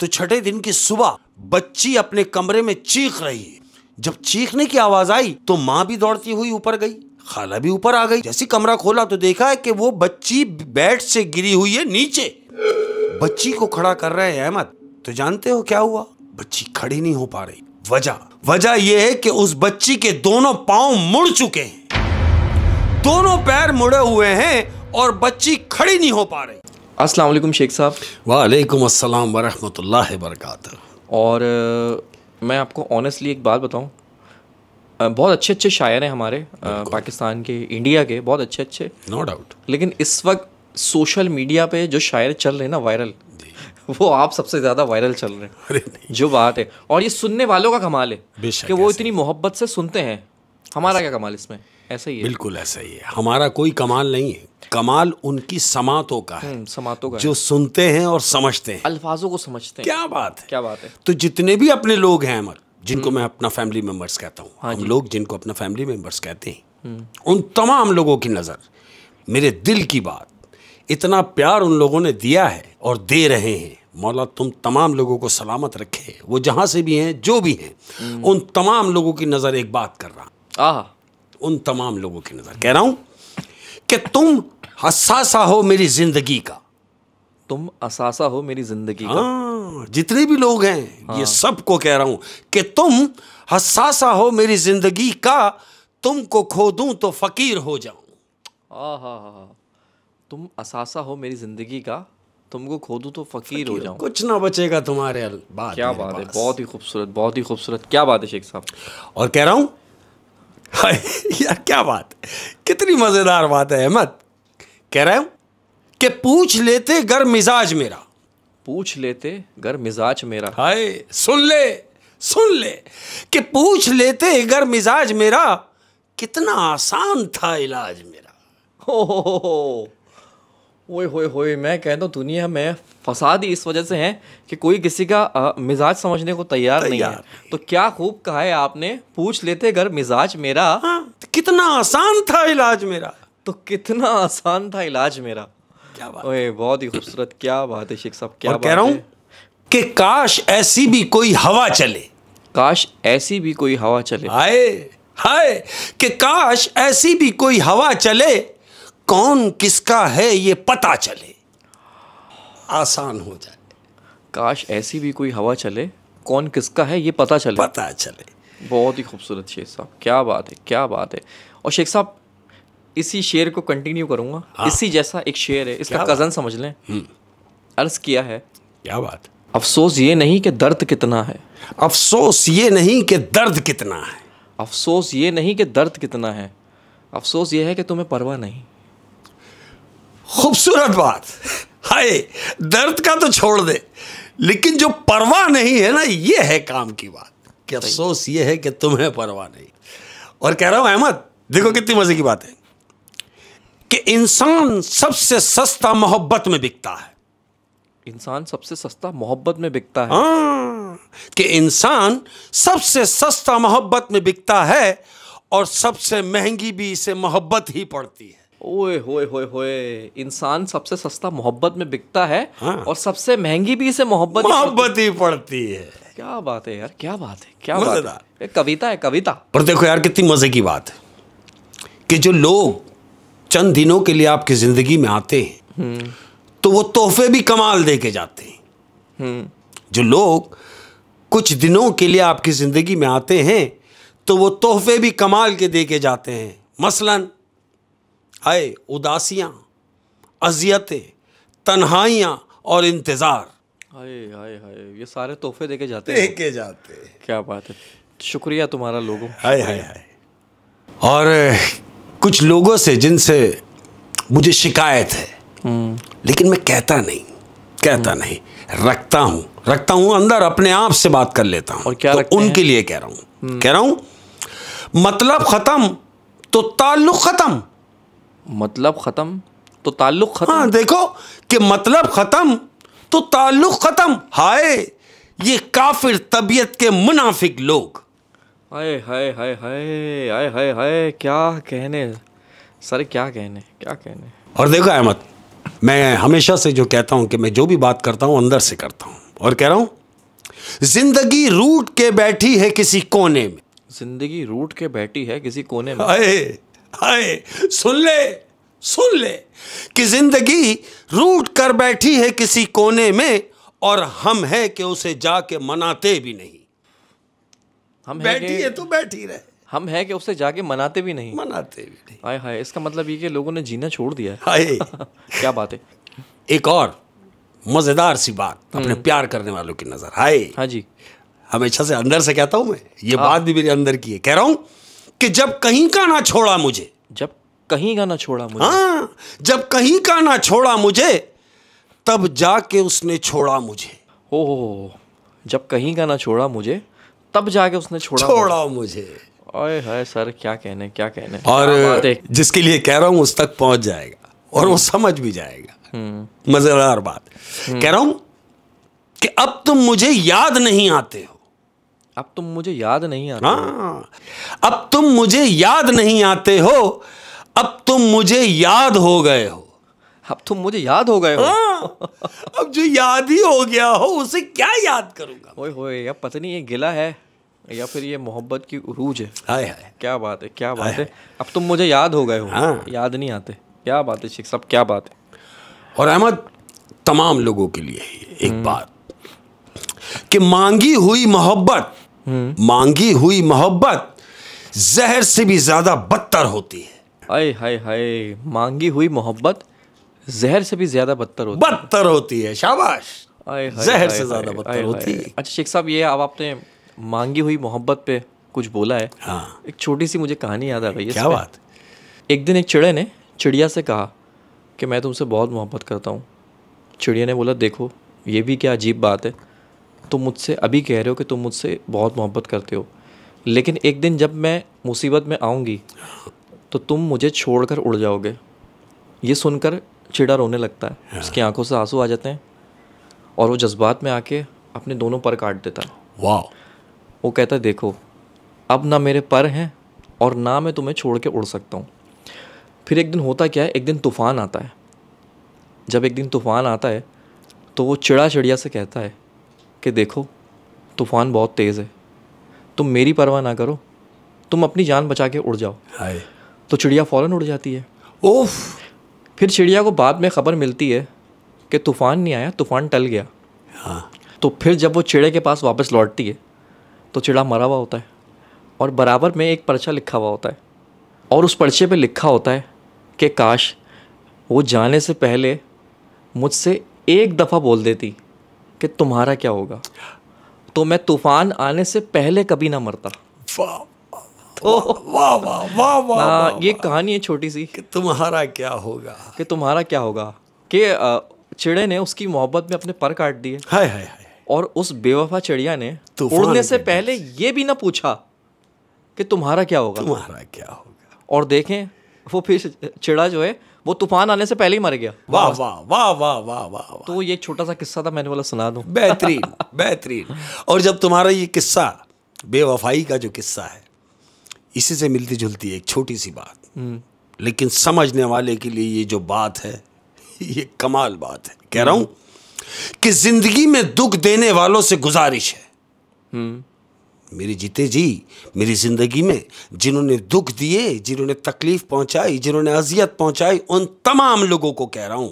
तो छठे दिन की सुबह बच्ची अपने कमरे में चीख रही है। जब चीखने की आवाज आई तो माँ भी दौड़ती हुई ऊपर गई, खाला भी ऊपर आ गई। जैसे कमरा खोला तो देखा है कि वो बच्ची बेड से गिरी हुई है नीचे। बच्ची को खड़ा कर रहे हैं अहमद, तो जानते हो क्या हुआ? बच्ची खड़ी नहीं हो पा रही। वजह यह है कि उस बच्ची के दोनों पांव मुड़ चुके हैं, दोनों पैर मुड़े हुए हैं और बच्ची खड़ी नहीं हो पा रही। अस्सलाम वालेकुम शेख साहब। वालेकुम अस्सलाम वरहमतुल्लाहि वबरकातुहू। और मैं आपको ऑनेस्टली एक बात बताऊं, बहुत अच्छे अच्छे शायर हैं हमारे पाकिस्तान के, इंडिया के, बहुत अच्छे अच्छे, नो डाउट। लेकिन इस वक्त सोशल मीडिया पे जो शायर चल रहे हैं ना वायरल, वो आप सबसे ज़्यादा वायरल चल रहे हैं। अरे नहीं, जो बात है, और ये सुनने वालों का कमाल है कि वो ऐसे इतनी मोहब्बत से सुनते हैं। हमारा क्या कमाल इसमें? ऐसा ही है, बिल्कुल ऐसा ही है। हमारा कोई कमाल नहीं है, कमाल उनकी समातों का है, समातों का जो सुनते हैं और समझते हैं, अल्फाजों को समझते हैं। क्या बात है, क्या बात है। तो जितने भी अपने लोग हैं अमर, जिनको मैं अपना फैमिली मेंबर्स कहता हूँ, हाँ हम लोग जिनको अपना फैमिली मेंबर्स कहते हैं, उन तमाम लोगों की नज़र मेरे दिल की बात, इतना प्यार उन लोगों ने दिया है और दे रहे हैं। मौला तुम तमाम लोगों को सलामत रखे, वो जहाँ से भी हैं, जो भी हैं, उन तमाम लोगों की नज़र एक बात कर रहा, उन तमाम लोगों की नज़र कह रहा हूँ कि तुम हसासा हो मेरी जिंदगी का, तुम असासा हो मेरी जिंदगी का। हाँ, जितने भी लोग हैं, ये सबको कह रहा हूं कि तुम हसासा हो मेरी जिंदगी का, तुमको खो दूं तो फकीर हो जाऊं। तुम असासा हो मेरी जिंदगी का, तुमको खो दूं तो फकीर हो जाऊं। कुछ ना बचेगा तुम्हारे बात। क्या बात है, बहुत ही खूबसूरत, बहुत ही खूबसूरत। क्या बात है शेख साहब। और कह रहा हूं यार क्या बात, कितनी मजेदार बात है अहमद। कह रहा हूं कि पूछ लेते गर मिजाज मेरा, पूछ लेते गर मिजाज मेरा। हाय सुन ले कि पूछ लेते गर मिजाज मेरा, कितना आसान था इलाज मेरा। हो ओए होए होए, मैं कहता हूँ दुनिया में फसाद ही इस वजह से है कि कोई किसी का मिजाज समझने को तैयार नहीं है। तो क्या खूब कहा है आपने, पूछ लेते गर मिजाज मेरा। हाँ, कितना आसान था इलाज मेरा। तो कितना आसान था इलाज मेरा। क्या बात, ओए बहुत ही खूबसूरत। क्या बात है शेख साहब, क्या बात कह रहा हूं कि काश ऐसी भी कोई हवा चले, काश ऐसी भी कोई हवा चले। हाय हाय कि काश ऐसी भी कोई हवा चले, कौन किसका है ये पता चले, आसान हो जाए। काश ऐसी भी कोई हवा चले, कौन किसका है ये पता चले। बहुत ही खूबसूरत शेख साहब, क्या बात है, क्या बात है। और शेख साहब इसी शेर को कंटिन्यू करूंगा। इसी जैसा एक शेर है, इसका कज़न समझ लें। अर्ज किया है, क्या बात, अफसोस ये नहीं कि दर्द कितना है, अफसोस ये नहीं कि दर्द कितना है, अफसोस ये नहीं कि दर्द कितना है, अफसोस ये है कि तुम्हें परवाह नहीं। खूबसूरत बात। हाय, दर्द का तो छोड़ दे, लेकिन जो परवाह नहीं है ना, ये है काम की बात, कि अफसोस ये है कि तुम्हें परवाह नहीं। और कह रहा हूं अहमद, देखो कितनी मजे की बात है कि इंसान सबसे सस्ता मोहब्बत में बिकता है। इंसान सबसे सस्ता मोहब्बत में बिकता है। हाँ, कि इंसान सबसे सस्ता मोहब्बत में बिकता है और सबसे महंगी भी इसे मोहब्बत ही पड़ती है। ओए होए होए होए, इंसान सबसे सस्ता मोहब्बत में बिकता है। हाँ। और सबसे महंगी भी इसे मोहब्बत ही पड़ती है। क्या बात है यार, क्या बात है, क्या बात है। कविता है, कविता। पर देखो यार कितनी मजे की बात है कि जो लोग चंद दिनों के लिए आपकी जिंदगी में आते हैं तो वो तोहफे भी कमाल दे के जाते हैं। जो लोग कुछ दिनों के लिए आपकी जिंदगी में आते हैं तो वो तोहफे भी कमाल के दे के जाते हैं। मसलन हाय उदासियां, अजियतें, तन्हाइयां और इंतजार। हाय हाय हाय, ये सारे तोहफे देके जाते हैं। क्या बात है, शुक्रिया तुम्हारा लोगों। हाय हाय हाय। और कुछ लोगों से जिनसे मुझे शिकायत है, लेकिन मैं कहता नहीं, रखता हूं अंदर, अपने आप से बात कर लेता हूं। और क्या तो उनके लिए कह रहा हूं मतलब खत्म तो ताल्लुक खत्म, मतलब खत्म तो ताल्लुक खत्म। हाँ, देखो कि मतलब खत्म तो ताल्लुक खत्म। हाय ये काफिर तबीयत के मुनाफिक लोग। हाय हाय हाय हाय हाय हाय हाय, क्या कहने सर, क्या कहने। और देखो अहमद, मैं हमेशा से जो कहता हूं कि मैं जो भी बात करता हूं अंदर से करता हूं, और कह रहा हूं जिंदगी रूठ के बैठी है किसी कोने में। जिंदगी रूठ के बैठी है किसी कोने में। हाय हाय, सुन ले कि जिंदगी रूठ कर बैठी है किसी कोने में, और हम है कि उसे जाके मनाते भी नहीं। हम बैठी है तो बैठी रहे, हम है कि उसे जाके मनाते भी नहीं। हाय हाय, इसका मतलब ये कि लोगों ने जीना छोड़ दिया है। हाय क्या बात है। एक और मजेदार सी बात अपने प्यार करने वालों की नजर। हाय हाँ जी, हमेशा से अंदर से कहता हूं मैं, ये बात भी मेरे अंदर की है। कह रहा हूं कि जब कहीं का ना छोड़ा मुझे, जब कहीं का ना छोड़ा मुझे। हाँ, जब कहीं का ना छोड़ा मुझे, तब जाके उसने छोड़ा मुझे। हो, जब कहीं का ना छोड़ा मुझे, तब जाके उसने छोड़ा मुझे। ओए हाय सर, क्या कहने। और जिसके लिए कह रहा हूं उस तक पहुंच जाएगा और वो समझ भी जाएगा। मजेदार बात। कह रहा हूं कि अब तुम मुझे याद नहीं आते हो। अब तुम मुझे याद नहीं आते। हाँ, अब तुम मुझे याद नहीं आते हो, अब तुम मुझे याद हो गए हो। अब तुम मुझे याद हो गए हो। हाँ, अब जो याद ही हो गया हो उसे क्या याद करूंगा। ओए होए, अब पता नहीं ये गिला है या फिर ये मोहब्बत की उरूज है। हाय हाय, क्या बात है। अब तुम मुझे याद हो गए हो। हाँ। याद नहीं आते। क्या बात है शेख साहब, क्या बात है। और अहमद, तमाम लोगों के लिए एक बात कि मांगी हुई मोहब्बत जहर से भी ज्यादा बदतर होती है। हाय हाय हाय, मांगी हुई मोहब्बत जहर से भी ज्यादा बदतर होती है। शाबाश, जहर से ज्यादा बदतर होती है। अच्छा शेख साहब, ये अब आपने मांगी हुई मोहब्बत पे कुछ बोला है। हाँ, एक छोटी सी मुझे कहानी याद आ गई है। क्या बात। एक दिन एक चिड़े ने चिड़िया से कहा कि मैं तुमसे बहुत मोहब्बत करता हूँ। चिड़िया ने बोला, देखो ये भी क्या अजीब बात है, तुम मुझसे अभी कह रहे हो कि तुम मुझसे बहुत मोहब्बत करते हो, लेकिन एक दिन जब मैं मुसीबत में आऊँगी तो तुम मुझे छोड़कर उड़ जाओगे। ये सुनकर चिड़ा रोने लगता है, उसकी आंखों से आंसू आ जाते हैं और वो जज्बात में आके अपने दोनों पर काट देता है। वाह। वो कहता है, देखो अब ना मेरे पर हैं और ना मैं तुम्हें छोड़ के उड़ सकता हूँ। फिर एक दिन होता क्या है, एक दिन तूफ़ान आता है। जब एक दिन तूफ़ान आता है तो वो चिड़िया से कहता है कि देखो तूफ़ान बहुत तेज़ है, तुम मेरी परवाह ना करो, तुम अपनी जान बचा के उड़ जाओ। हाय। तो चिड़िया फ़ौरन उड़ जाती है। ओफ। फिर चिड़िया को बाद में ख़बर मिलती है कि तूफ़ान नहीं आया, तूफ़ान टल गया। हाँ। तो फिर जब वो चिड़े के पास वापस लौटती है तो चिड़ा मरा हुआ होता है और बराबर में एक पर्चा लिखा हुआ होता है, और उस पर्चे पे लिखा होता है कि काश वो जाने से पहले मुझसे एक दफ़ा बोल देती कि तुम्हारा क्या होगा, तो मैं तूफ़ान आने से पहले कभी ना मरता। वाह वाह वाह वाह। ये कहानी है छोटी सी कि तुम्हारा क्या होगा, कि चिड़े ने उसकी मोहब्बत में अपने पर काट दिए। हाय हाय हाय। और उस बेवफा चिड़िया ने उड़ने से पहले ये भी ना पूछा कि तुम्हारा क्या होगा। और देखें वो फिर चिड़ा जो है वो तूफान आने से पहले ही मर गया। वाह वाह वाह वाह वाह वाह। तो ये छोटा सा किस्सा था, मैंने बोला सुना दूं। बेहतरीन। और जब तुम्हारा ये किस्सा बेवफाई का जो किस्सा है, इसी से मिलती जुलती एक छोटी सी बात, लेकिन समझने वाले के लिए ये जो बात है ये कमाल बात है। कह रहा हूं कि जिंदगी में दुख देने वालों से गुजारिश है, मेरे जीते जी मेरी जिंदगी में जिन्होंने दुख दिए, जिन्होंने तकलीफ पहुंचाई, जिन्होंने अजियत पहुंचाई, उन तमाम लोगों को कह रहा हूं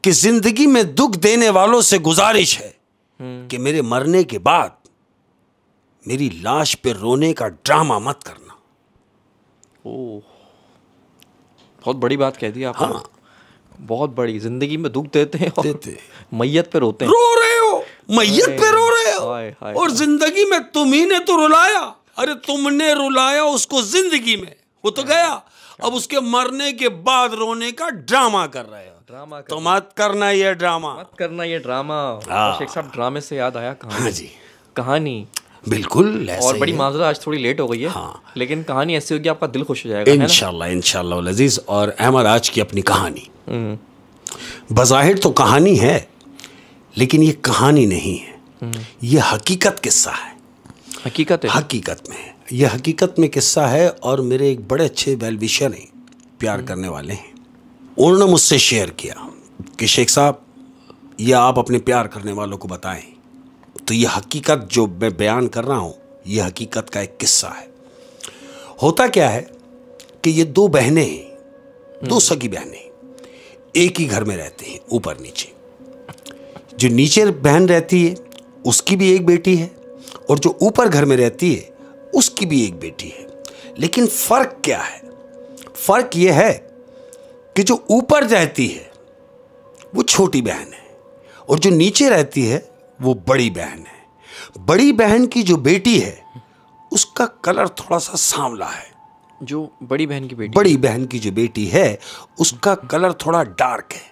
कि जिंदगी में दुख देने वालों से गुजारिश है कि मेरे मरने के बाद मेरी लाश पे रोने का ड्रामा मत करना। ओह, बहुत बड़ी बात कह दी आपने। हाँ, बहुत बड़ी। जिंदगी में दुख देते हैं और मैयत पे रोते हैं। रो रहे हो, मैयत पे रो रहे हो। हाय, हाय, और जिंदगी में तुम ही ने तो रुलाया। अरे तुमने रुलाया उसको जिंदगी में, वो तो गया, अब उसके मरने के बाद रोने का ड्रामा कर रहे हो। तो मत करना ये ड्रामा, शेख साहब, ड्रामे से याद आया कहानी। हाँ जी, कहानी बिल्कुल ऐसे और बड़ी माजरा, आज थोड़ी लेट हो गई है। हाँ। लेकिन कहानी ऐसी होगी आपका दिल खुश हो जाएगा। इंशाल्लाह लजीज। और अहमद, आज की अपनी कहानी बज़ाहिर तो कहानी है, लेकिन ये कहानी नहीं है, ये हकीकत किस्सा है। हकीकत में ये हकीकत में किस्सा है। और मेरे एक बड़े अच्छे वेल विशर हैं, प्यार करने वाले हैं, उन्होंने मुझसे शेयर किया कि शेख साहब, ये आप अपने प्यार करने वालों को बताएं तो ये हकीकत जो मैं बयान कर रहा हूं, ये हकीकत का एक किस्सा है। होता क्या है कि ये दो बहनें हैं, दो सगी बहनें, एक ही घर में रहते हैं, ऊपर नीचे। जो नीचे बहन रहती है उसकी भी एक बेटी है, और जो ऊपर घर में रहती है उसकी भी एक बेटी है। लेकिन फर्क क्या है? फर्क यह है कि जो ऊपर रहती है वो छोटी बहन है, और जो नीचे रहती है वो बड़ी बहन है। बड़ी बहन की जो बेटी है उसका कलर थोड़ा सा सांवला है। जो बड़ी बहन की बेटी, बड़ी बहन की जो बेटी है उसका कलर थोड़ा डार्क है,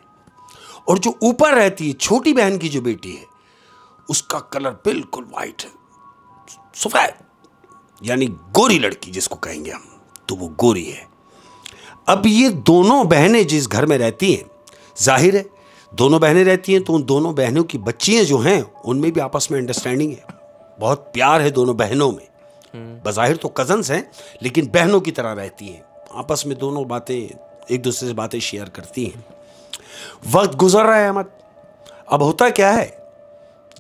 और जो ऊपर रहती है छोटी बहन की जो बेटी है उसका कलर बिल्कुल वाइट है, सफेद, यानी गोरी लड़की जिसको कहेंगे हम, तो वो गोरी है। अब ये दोनों बहनें जिस घर में रहती हैं, जाहिर है दोनों बहनें रहती हैं तो उन दोनों बहनों की बच्चियां जो हैं उनमें भी आपस में अंडरस्टैंडिंग है, बहुत प्यार है दोनों बहनों में। बज़ाहिर तो कजन्स हैं लेकिन बहनों की तरह रहती हैं, आपस में दोनों बातें, एक दूसरे से बातें शेयर करती हैं। वक्त गुजर रहा है अहमद। अब होता क्या है,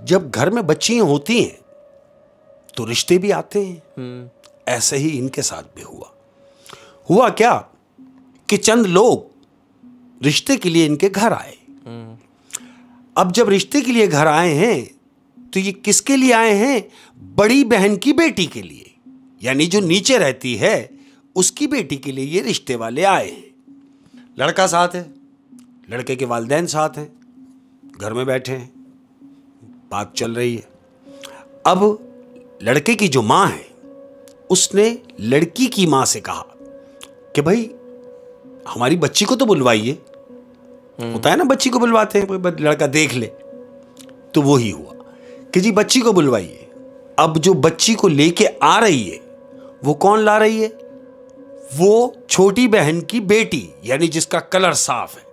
जब घर में बच्चियां होती हैं तो रिश्ते भी आते हैं। ऐसे ही इनके साथ भी हुआ क्या कि चंद लोग रिश्ते के लिए इनके घर आए। अब जब रिश्ते के लिए घर आए हैं तो ये किसके लिए आए हैं? बड़ी बहन की बेटी के लिए, यानी जो नीचे रहती है उसकी बेटी के लिए ये रिश्ते वाले आए हैं। लड़का साथ है, लड़के के वालिदैन साथ हैं, घर में बैठे हैं, बात चल रही है। अब लड़के की जो माँ है उसने लड़की की माँ से कहा कि भाई हमारी बच्ची को तो बुलवाइए। होता है ना, बच्ची को बुलवाते हैं, लड़का देख ले। तो वो ही हुआ कि जी बच्ची को बुलवाइए। अब जो बच्ची को लेके आ रही है वो कौन ला रही है? वो छोटी बहन की बेटी, यानी जिसका कलर साफ है,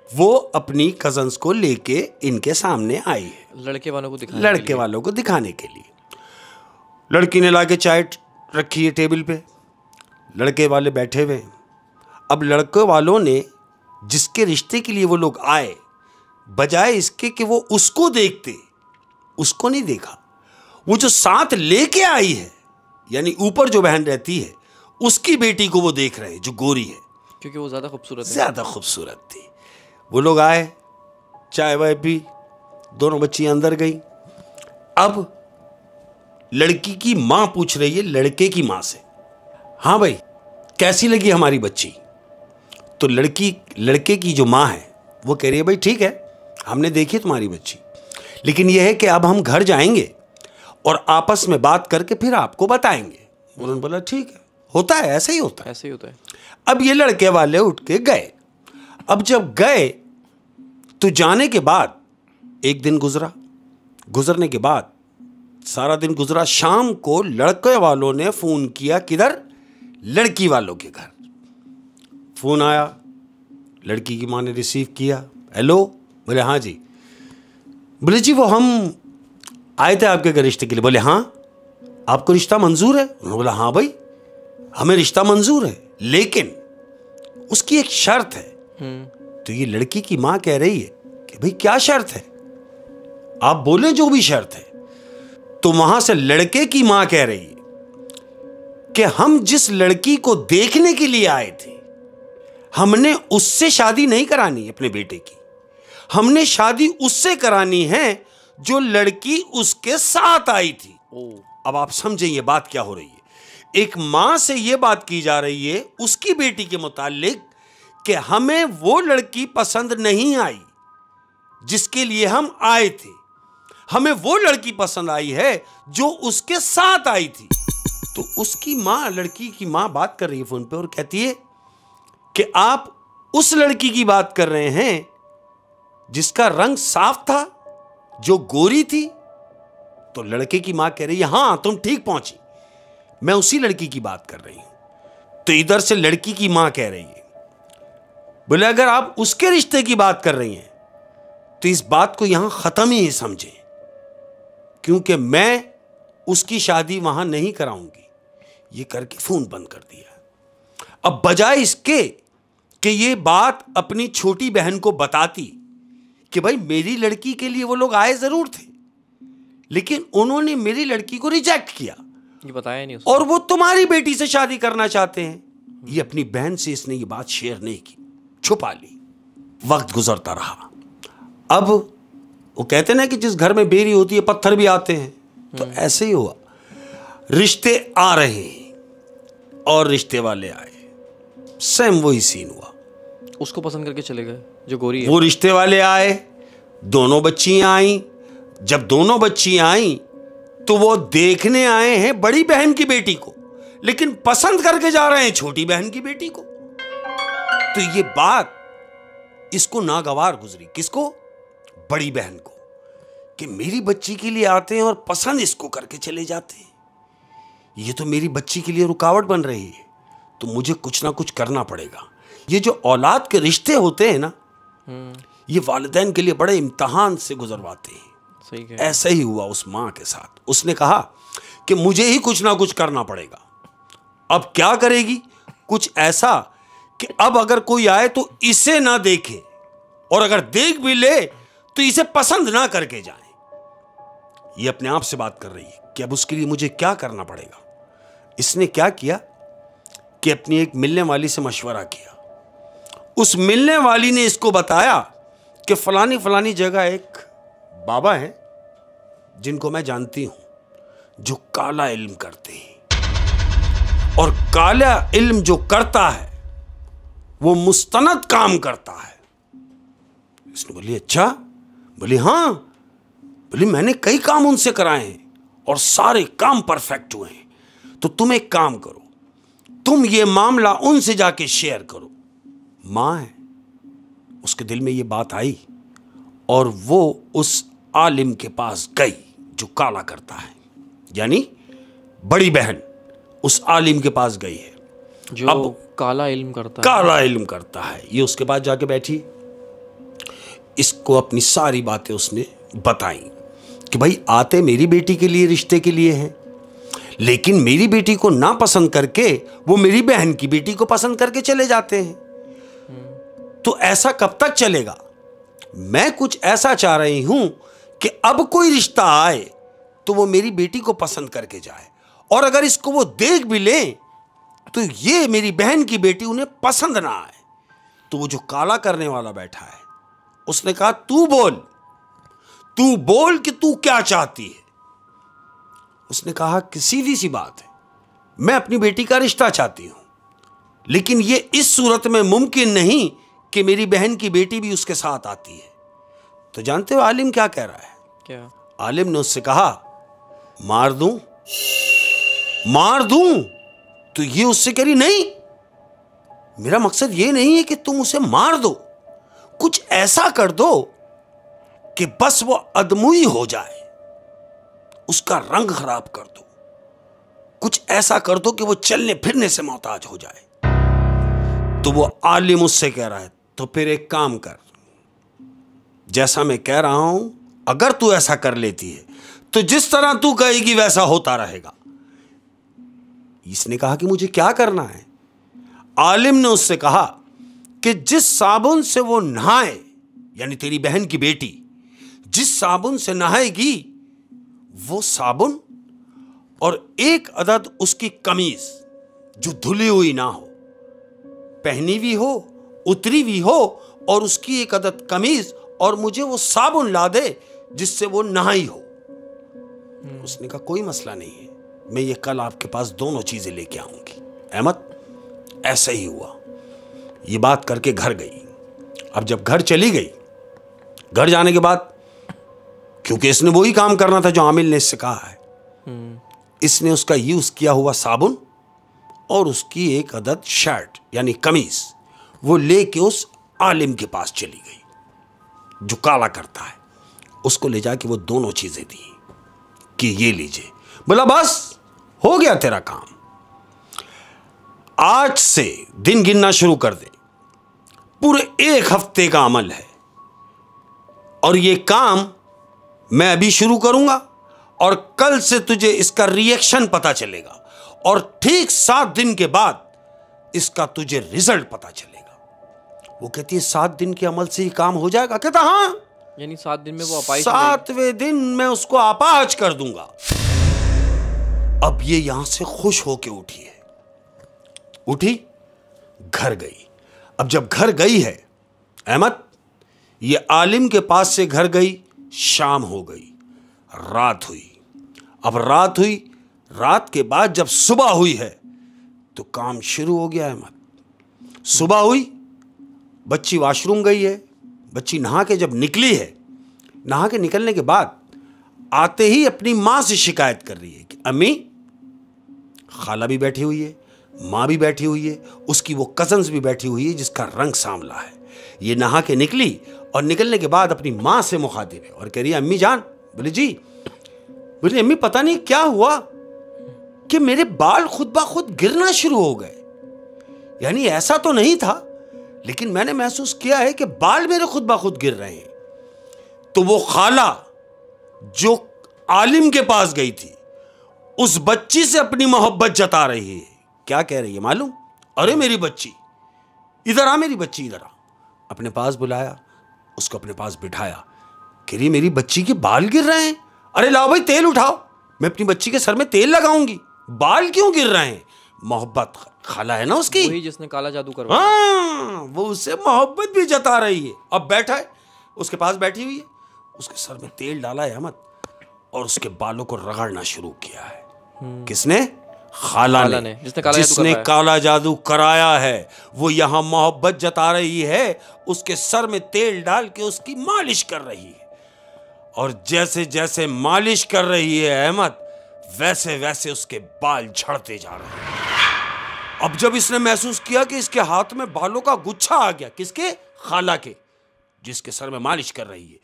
वो अपनी कजन्स को लेके इनके सामने आई है, लड़के वालों को दिखाने के लिए। लड़की ने लाके चाय रखी है टेबल पे, लड़के वाले बैठे हुए। अब लड़के वालों ने जिसके रिश्ते के लिए वो लोग आए, बजाय इसके कि वो उसको देखते, उसको नहीं देखा। वो जो साथ लेके आई है, यानी ऊपर जो बहन रहती है उसकी बेटी को वो देख रहे हैं, जो गोरी है, क्योंकि वो ज्यादा खूबसूरत थी। वो लोग आए, चाय वाय पी, दोनों बच्चियां अंदर गई। अब लड़की की मां पूछ रही है लड़के की मां से, हाँ भाई कैसी लगी हमारी बच्ची? तो लड़के की जो मां है वो कह रही है भाई ठीक है, हमने देखी तुम्हारी बच्ची, लेकिन यह है कि अब हम घर जाएंगे और आपस में बात करके फिर आपको बताएंगे। उन्होंने बोला ठीक है, होता है, ऐसे ही होता है। अब ये लड़के वाले उठ के गए। अब जब गए तो जाने के बाद एक दिन गुजरने के बाद सारा दिन गुजरा। शाम को लड़के वालों ने फोन किया, किधर? लड़की वालों के घर। फोन आया, लड़की की मां ने रिसीव किया। हेलो? बोले हाँ जी। बोले जी वो हम आए थे आपके घर रिश्ते के लिए। बोले हाँ, आपको रिश्ता मंजूर है? उन्होंने बोला हाँ भाई हमें रिश्ता मंजूर है, लेकिन उसकी एक शर्त है। तो ये लड़की की मां कह रही है कि भाई क्या शर्त है? आप बोले जो भी शर्त है। तो वहां से लड़के की मां कह रही है कि हम जिस लड़की को देखने के लिए आए थे, हमने उससे शादी नहीं करानी अपने बेटे की, हमने शादी उससे करानी है जो लड़की उसके साथ आई थी। अब आप समझे ये बात क्या हो रही है। एक मां से ये बात की जा रही है उसकी बेटी के मुतालिक कि हमें वो लड़की पसंद नहीं आई जिसके लिए हम आए थे, हमें वो लड़की पसंद आई है जो उसके साथ आई थी। तो उसकी मां, लड़की की मां बात कर रही है फोन पे और कहती है कि आप उस लड़की की बात कर रहे हैं जिसका रंग साफ था, जो गोरी थी? तो लड़के की मां कह रही है हां तुम ठीक पहुंची, मैं उसी लड़की की बात कर रही हूं। तो इधर से लड़की की मां कह रही है, बोले अगर आप उसके रिश्ते की बात कर रही हैं तो इस बात को यहां खत्म ही समझें, क्योंकि मैं उसकी शादी वहां नहीं कराऊंगी। ये करके फोन बंद कर दिया। अब बजाय इसके कि ये बात अपनी छोटी बहन को बताती कि भाई मेरी लड़की के लिए वो लोग आए जरूर थे, लेकिन उन्होंने मेरी लड़की को रिजेक्ट किया, ये बताया नहीं उसको। और वो तुम्हारी बेटी से शादी करना चाहते हैं। ये अपनी बहन से इसने ये बात शेयर नहीं की, छुपा ली। वक्त गुजरता रहा। अब वो कहते ना कि जिस घर में बेरी होती है पत्थर भी आते हैं, तो ऐसे ही हुआ। रिश्ते आ रहे हैं और रिश्ते वाले आए, सेम वही सीन हुआ। उसको पसंद करके चले गए जो गोरी है। वो रिश्ते वाले आए, दोनों बच्चियां आई। जब दोनों बच्चियां आई तो वो देखने आए हैं बड़ी बहन की बेटी को, लेकिन पसंद करके जा रहे हैं छोटी बहन की बेटी को। तो ये बात इसको नागवार गुजरी। किसको? बड़ी बहन को, कि मेरी बच्ची के लिए आते हैं और पसंद इसको करके चले जाते हैं। ये तो मेरी बच्ची के लिए रुकावट बन रही है, तो मुझे कुछ ना कुछ करना पड़ेगा। ये जो औलाद के रिश्ते होते हैं ना, ये वालिदैन के लिए बड़े इम्तिहान से गुजरवाते हैं। सही है। ऐसा ही हुआ उस माँ के साथ। उसने कहा कि मुझे ही कुछ ना कुछ करना पड़ेगा। अब क्या करेगी? कुछ ऐसा कि अब अगर कोई आए तो इसे ना देखे, और अगर देख भी ले तो इसे पसंद ना करके जाए। ये अपने आप से बात कर रही है कि अब उसके लिए मुझे क्या करना पड़ेगा। इसने क्या किया कि अपनी एक मिलने वाली से मशवरा किया। उस मिलने वाली ने इसको बताया कि फलानी फलानी जगह एक बाबा हैं जिनको मैं जानती हूं, जो काला इल्म करते हैं, और काला इल्म जो करता है वो मुस्तनद काम करता है। इसने बोली अच्छा? बोली हाँ। बोली मैंने कई काम उनसे कराए हैं और सारे काम परफेक्ट हुए हैं। तो तुम एक काम करो, तुम ये मामला उनसे जाके शेयर करो। मां है, उसके दिल में ये बात आई और वो उस आलिम के पास गई जो काला करता है, यानी बड़ी बहन उस आलिम के पास गई है जो अब काला इल्म करता है। काला इल्म करता है। ये उसके पास जाके बैठी, इसको अपनी सारी बातें उसने बताई कि भाई आते मेरी बेटी के लिए, रिश्ते के लिए हैं, लेकिन मेरी बेटी को ना पसंद करके वो मेरी बहन की बेटी को पसंद करके चले जाते हैं। तो ऐसा कब तक चलेगा? मैं कुछ ऐसा चाह रही हूं कि अब कोई रिश्ता आए तो वो मेरी बेटी को पसंद करके जाए, और अगर इसको वो देख भी ले तो ये मेरी बहन की बेटी उन्हें पसंद ना आए। तो वो जो काला करने वाला बैठा है उसने कहा तू बोल कि तू क्या चाहती है। उसने कहा कि सीधी सी बात है, मैं अपनी बेटी का रिश्ता चाहती हूं, लेकिन ये इस सूरत में मुमकिन नहीं कि मेरी बहन की बेटी भी उसके साथ आती है। तो जानते हो आलिम क्या कह रहा है? क्या? आलिम ने उससे कहा मार दूं। तो ये उससे कह रही नहीं, मेरा मकसद ये नहीं है कि तुम उसे मार दो, कुछ ऐसा कर दो कि बस वो अदमुई हो जाए, उसका रंग खराब कर दो, कुछ ऐसा कर दो कि वो चलने फिरने से मोहताज हो जाए। तो वो आलिम उससे कह रहा है तो फिर एक काम कर, जैसा मैं कह रहा हूं अगर तू ऐसा कर लेती है तो जिस तरह तू कहेगी वैसा होता रहेगा। इसने कहा कि मुझे क्या करना है? आलिम ने उससे कहा कि जिस साबुन से वो नहाए, यानी तेरी बहन की बेटी जिस साबुन से नहाएगी वो साबुन और एक अदद उसकी कमीज जो धुली हुई ना हो, पहनी हुई हो, उतरी हुई हो, और उसकी एक अदद कमीज, और मुझे वो साबुन ला दे जिससे वो नहाई हो। उसने कहा कोई मसला नहीं है, मैं ये कल आपके पास दोनों चीजें लेके आऊंगी। अहमद ऐसा ही हुआ। ये बात करके घर गई। अब जब घर चली गई, घर जाने के बाद क्योंकि इसने वही काम करना था जो आमिल ने इससे कहा है, इसने उसका यूज किया हुआ साबुन और उसकी एक अदद शर्ट यानी कमीज वो लेके उस आलिम के पास चली गई जो काला करता है। उसको ले जाके वो दोनों चीजें दी कि ये लीजिए। बोला बस हो गया तेरा काम, आज से दिन गिनना शुरू कर दे, पूरे 1 हफ्ते का अमल है और ये काम मैं अभी शुरू करूंगा और कल से तुझे इसका रिएक्शन पता चलेगा और ठीक 7 दिन के बाद इसका तुझे रिजल्ट पता चलेगा। वो कहती है 7 दिन के अमल से ही काम हो जाएगा? कहता हाँ यानी 7 दिन में वो अपाहिज 7वें दिन मैं उसको अपाहिज कर दूंगा। अब ये यहां से खुश होके उठी है, उठी, घर गई। अब जब घर गई है अहमद, ये आलिम के पास से घर गई, शाम हो गई, रात हुई। अब रात हुई, रात के बाद जब सुबह हुई है तो काम शुरू हो गया अहमद। सुबह हुई, बच्ची वॉशरूम गई है, बच्ची नहा के जब निकली है, नहा के निकलने के बाद आते ही अपनी मां से शिकायत कर रही है कि अम्मी, खाला भी बैठी हुई है, मां भी बैठी हुई है, उसकी वो कजन्स भी बैठी हुई है जिसका रंग सांवला है। ये नहा के निकली और निकलने के बाद अपनी मां से मुखातिब है और कह रही है अम्मी जान। बोले जी। बोले अम्मी पता नहीं क्या हुआ कि मेरे बाल खुद ब खुद गिरना शुरू हो गए। यानी ऐसा तो नहीं था, लेकिन मैंने महसूस किया है कि बाल मेरे खुद ब खुद गिर रहे हैं। तो वो खाला जो आलिम के पास गई थी, उस बच्ची से अपनी मोहब्बत जता रही है। क्या कह रही है मालूम? अरे मेरी बच्ची, इधर आ, मेरी बच्ची इधर आ। अपने पास बुलाया, उसको अपने पास बिठाया। कह रही मेरी बच्ची के बाल गिर रहे हैं। अरे लाओ भाई तेल उठाओ, मैं अपनी बच्ची के सर में तेल लगाऊंगी। बाल क्यों गिर रहे हैं? मोहब्बत खाला है ना उसकी, वही जिसने काला जादू करवाया। हाँ, वो उससे मोहब्बत भी जता रही है। अब बैठा है, उसके पास बैठी हुई है, उसके सर में तेल डाला है अहमद और उसके बालों को रगड़ना शुरू किया है। किसने? खाला ने, जिसने काला जादू कराया है। वो यहां मोहब्बत जता रही है, उसके सर में तेल डाल के उसकी मालिश कर रही है। और जैसे जैसे मालिश कर रही है अहमद, वैसे वैसे उसके बाल झड़ते जा रहे हैं। अब जब इसने महसूस किया कि इसके हाथ में बालों का गुच्छा आ गया, किसके? खाला के, जिसके सर में मालिश कर रही है,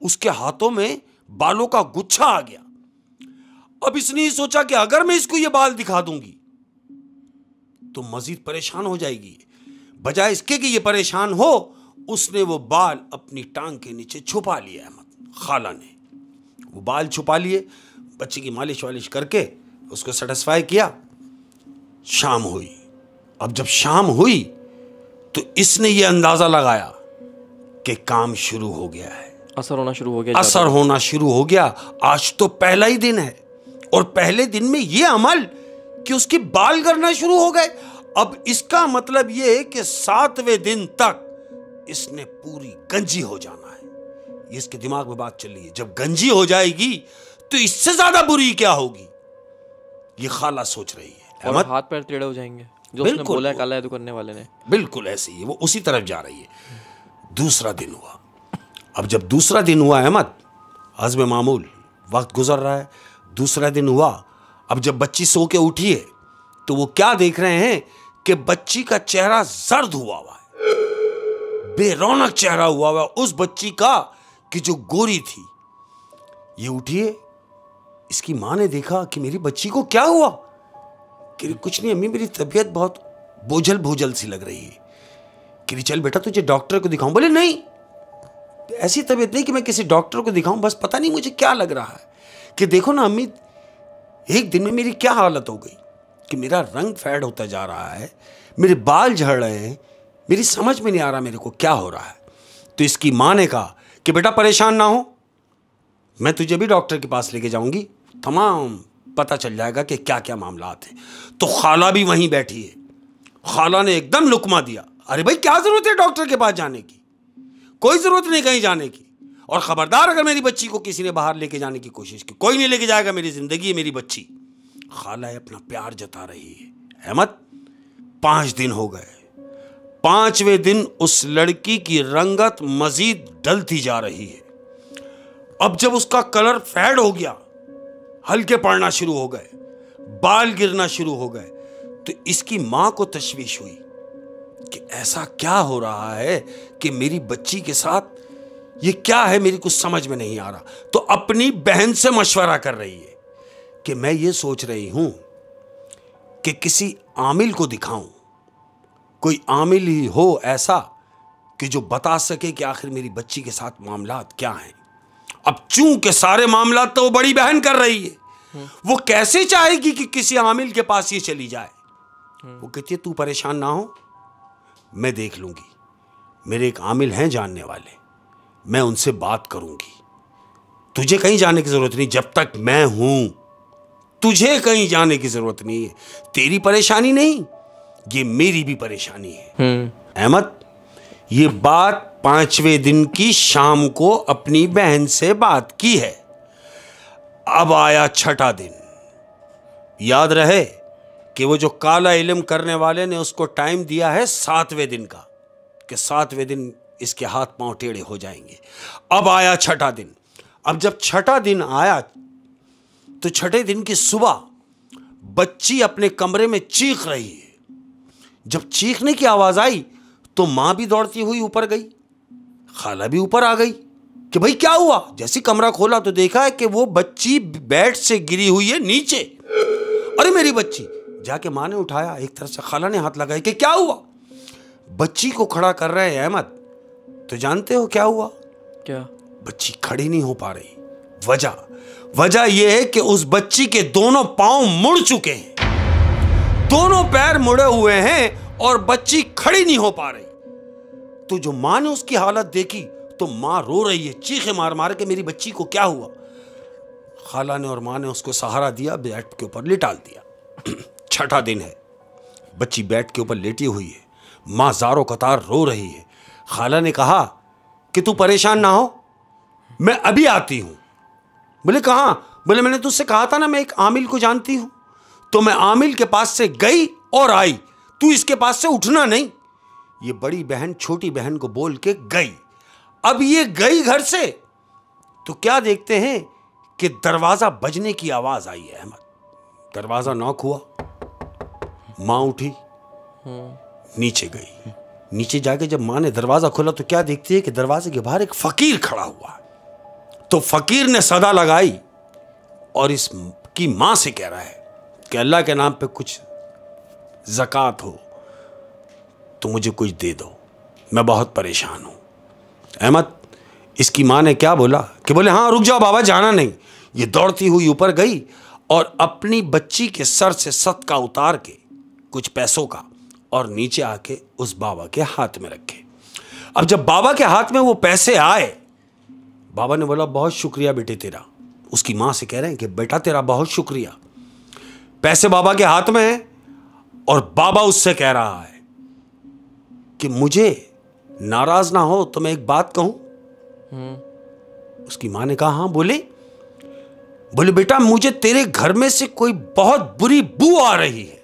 उसके हाथों में बालों का गुच्छा आ गया। अब इसने ही सोचा कि अगर मैं इसको ये बाल दिखा दूंगी तो मजीद परेशान हो जाएगी। बजाय इसके कि ये परेशान हो, उसने वो बाल अपनी टांग के नीचे छुपा लिया अहमद। खाला ने वो बाल छुपा लिए, बच्चे की मालिश वालिश करके उसको सेटिस्फाई किया। शाम हुई। अब जब शाम हुई तो इसने ये अंदाजा लगाया कि काम शुरू हो गया है, असर होना शुरू हो गया, असर होना शुरू हो गया। आज तो पहला ही दिन है और पहले दिन में ये अमल कि उसके बाल गिरना शुरू हो गए। अब इसका मतलब ये है कि 7वें दिन तक इसने पूरी गंजी हो जाना है। ये इसके दिमाग में बात चल रही है। जब गंजी हो जाएगी तो इससे ज्यादा बुरी क्या होगी, ये खाला सोच रही है। और हाथ पैर टेढ़े हो जाएंगे, जो उसने बोला है काला जादू करने वाले ने। बिल्कुल ऐसे ही वो उसी तरफ जा रही है। दूसरा दिन हुआ। अब जब दूसरा दिन हुआ अहमद, हज़्म मामूल वक्त गुजर रहा है। दूसरा दिन हुआ। अब जब बच्ची सो के उठी है तो वो क्या देख रहे हैं कि बच्ची का चेहरा जर्द हुआ हुआ है, बेरौनक चेहरा हुआ हुआ उस बच्ची का कि जो गोरी थी। ये उठी है, इसकी मां ने देखा कि मेरी बच्ची को क्या हुआ। कि कुछ नहीं अम्मी, मेरी तबीयत बहुत बोझल बोझल सी लग रही है। कि चल बेटा तुझे डॉक्टर को दिखाऊं। बोले नहीं, ऐसी तबीयत नहीं कि मैं किसी डॉक्टर को दिखाऊं, बस पता नहीं मुझे क्या लग रहा है कि देखो ना अम्मी, एक दिन में मेरी क्या हालत हो गई कि मेरा रंग फेड होता जा रहा है, मेरे बाल झड़ रहे हैं, मेरी समझ में नहीं आ रहा मेरे को क्या हो रहा है। तो इसकी मां ने कहा कि बेटा परेशान ना हो, मैं तुझे भी डॉक्टर के पास लेके जाऊंगी, तमाम पता चल जाएगा कि क्या क्या मामला थे। तो खाला भी वहीं बैठी है। खाला ने एकदम लुकमा दिया, अरे भाई क्या जरूरत है डॉक्टर के पास जाने की, कोई जरूरत नहीं कहीं जाने की। और खबरदार अगर मेरी बच्ची को किसी ने बाहर लेके जाने की कोशिश की, कोई नहीं लेके जाएगा, मेरी जिंदगी है, मेरी बच्ची। खाला अपना प्यार जता रही है। अहमद 5 दिन हो गए। 5वें दिन उस लड़की की रंगत मजीद डलती जा रही है। अब जब उसका कलर फेड हो गया, हल्के पड़ना शुरू हो गए, बाल गिरना शुरू हो गए, तो इसकी मां को तशवीश हुई कि ऐसा क्या हो रहा है कि मेरी बच्ची के साथ ये क्या है, मेरी कुछ समझ में नहीं आ रहा। तो अपनी बहन से मशवरा कर रही है कि मैं ये सोच रही हूं कि किसी आमिल को दिखाऊं, कोई आमिल ही हो ऐसा कि जो बता सके कि आखिर मेरी बच्ची के साथ मामलात क्या हैं। अब चूंकि सारे मामलात तो वो बड़ी बहन कर रही है, वो कैसे चाहेगी कि किसी आमिल के पास ये चली जाए। वो कहती है तू परेशान ना हो, मैं देख लूंगी, मेरे एक आमिल हैं जानने वाले, मैं उनसे बात करूंगी। तुझे कहीं जाने की जरूरत नहीं, जब तक मैं हूं तुझे कहीं जाने की जरूरत नहीं है। तेरी परेशानी नहीं, ये मेरी भी परेशानी है। अहमद, ये बात 5वें दिन की शाम को अपनी बहन से बात की है। अब आया 6ठा दिन। याद रहे कि वो जो काला इल्म करने वाले ने उसको टाइम दिया है 7वें दिन का, कि 7वें दिन इसके हाथ पांव टेढ़े हो जाएंगे। अब आया 6ठा दिन। अब जब 6ठा दिन आया तो 6ठे दिन की सुबह बच्ची अपने कमरे में चीख रही है। जब चीखने की आवाज आई तो मां भी दौड़ती हुई ऊपर गई, खाला भी ऊपर आ गई कि भाई क्या हुआ। जैसे कमरा खोला तो देखा है कि वो बच्ची बेड से गिरी हुई है नीचे। अरे मेरी बच्ची, जाके मां ने उठाया। एक तरफ से खाला ने हाथ लगाया कि क्या हुआ। बच्ची को खड़ा कर रहे हैं अहमद, तो जानते हो क्या हुआ? क्या? बच्ची खड़ी नहीं हो पा रही। वजह यह है कि उस बच्ची के दोनों पांव मुड़ चुके हैं, दोनों पैर मुड़े हुए हैं और बच्ची खड़ी नहीं हो पा रही। तो जो मां ने उसकी हालत देखी तो मां रो रही है, चीखे मार मार के मेरी बच्ची को क्या हुआ। खाला ने और मां ने उसको सहारा दिया, बेड के ऊपर लिटाल दिया। 6ठा दिन है, बच्ची बेड के ऊपर लेटी हुई है, मां जारो कतार रो रही है। खाला ने कहा कि तू परेशान ना हो, मैं अभी आती हूं। बोले कहां? बोले मैंने तुझसे कहा था ना मैं एक आमिल को जानती हूं, तो मैं आमिल के पास से गई और आई, तू इसके पास से उठना नहीं। ये बड़ी बहन छोटी बहन को बोल के गई। अब ये गई घर से तो क्या देखते हैं कि दरवाजा बजने की आवाज आई है। अहमद, दरवाजा नॉक हुआ, मां उठी, नीचे गई। नीचे जाके जब मां ने दरवाजा खोला तो क्या देखती है कि दरवाजे के बाहर एक फकीर खड़ा हुआ। तो फकीर ने सदा लगाई और इसकी मां से कह रहा है कि अल्लाह के नाम पे कुछ ज़कात हो तो मुझे कुछ दे दो, मैं बहुत परेशान हूं। अहमद, इसकी मां ने क्या बोला कि बोले हाँ रुक जाओ बाबा, जाना नहीं। ये दौड़ती हुई ऊपर गई और अपनी बच्ची के सर से सदका उतार के कुछ पैसों का और नीचे आके उस बाबा के हाथ में रखे। अब जब बाबा के हाथ में वो पैसे आए, बाबा ने बोला बहुत शुक्रिया बेटे तेरा। उसकी मां से कह रहे हैं कि बेटा तेरा बहुत शुक्रिया। पैसे बाबा के हाथ में हैं और बाबा उससे कह रहा है कि मुझे नाराज ना हो तो मैं एक बात कहूं। उसकी मां ने कहा हाँ बोले बेटा मुझे तेरे घर में से कोई बहुत बुरी बू आ रही है।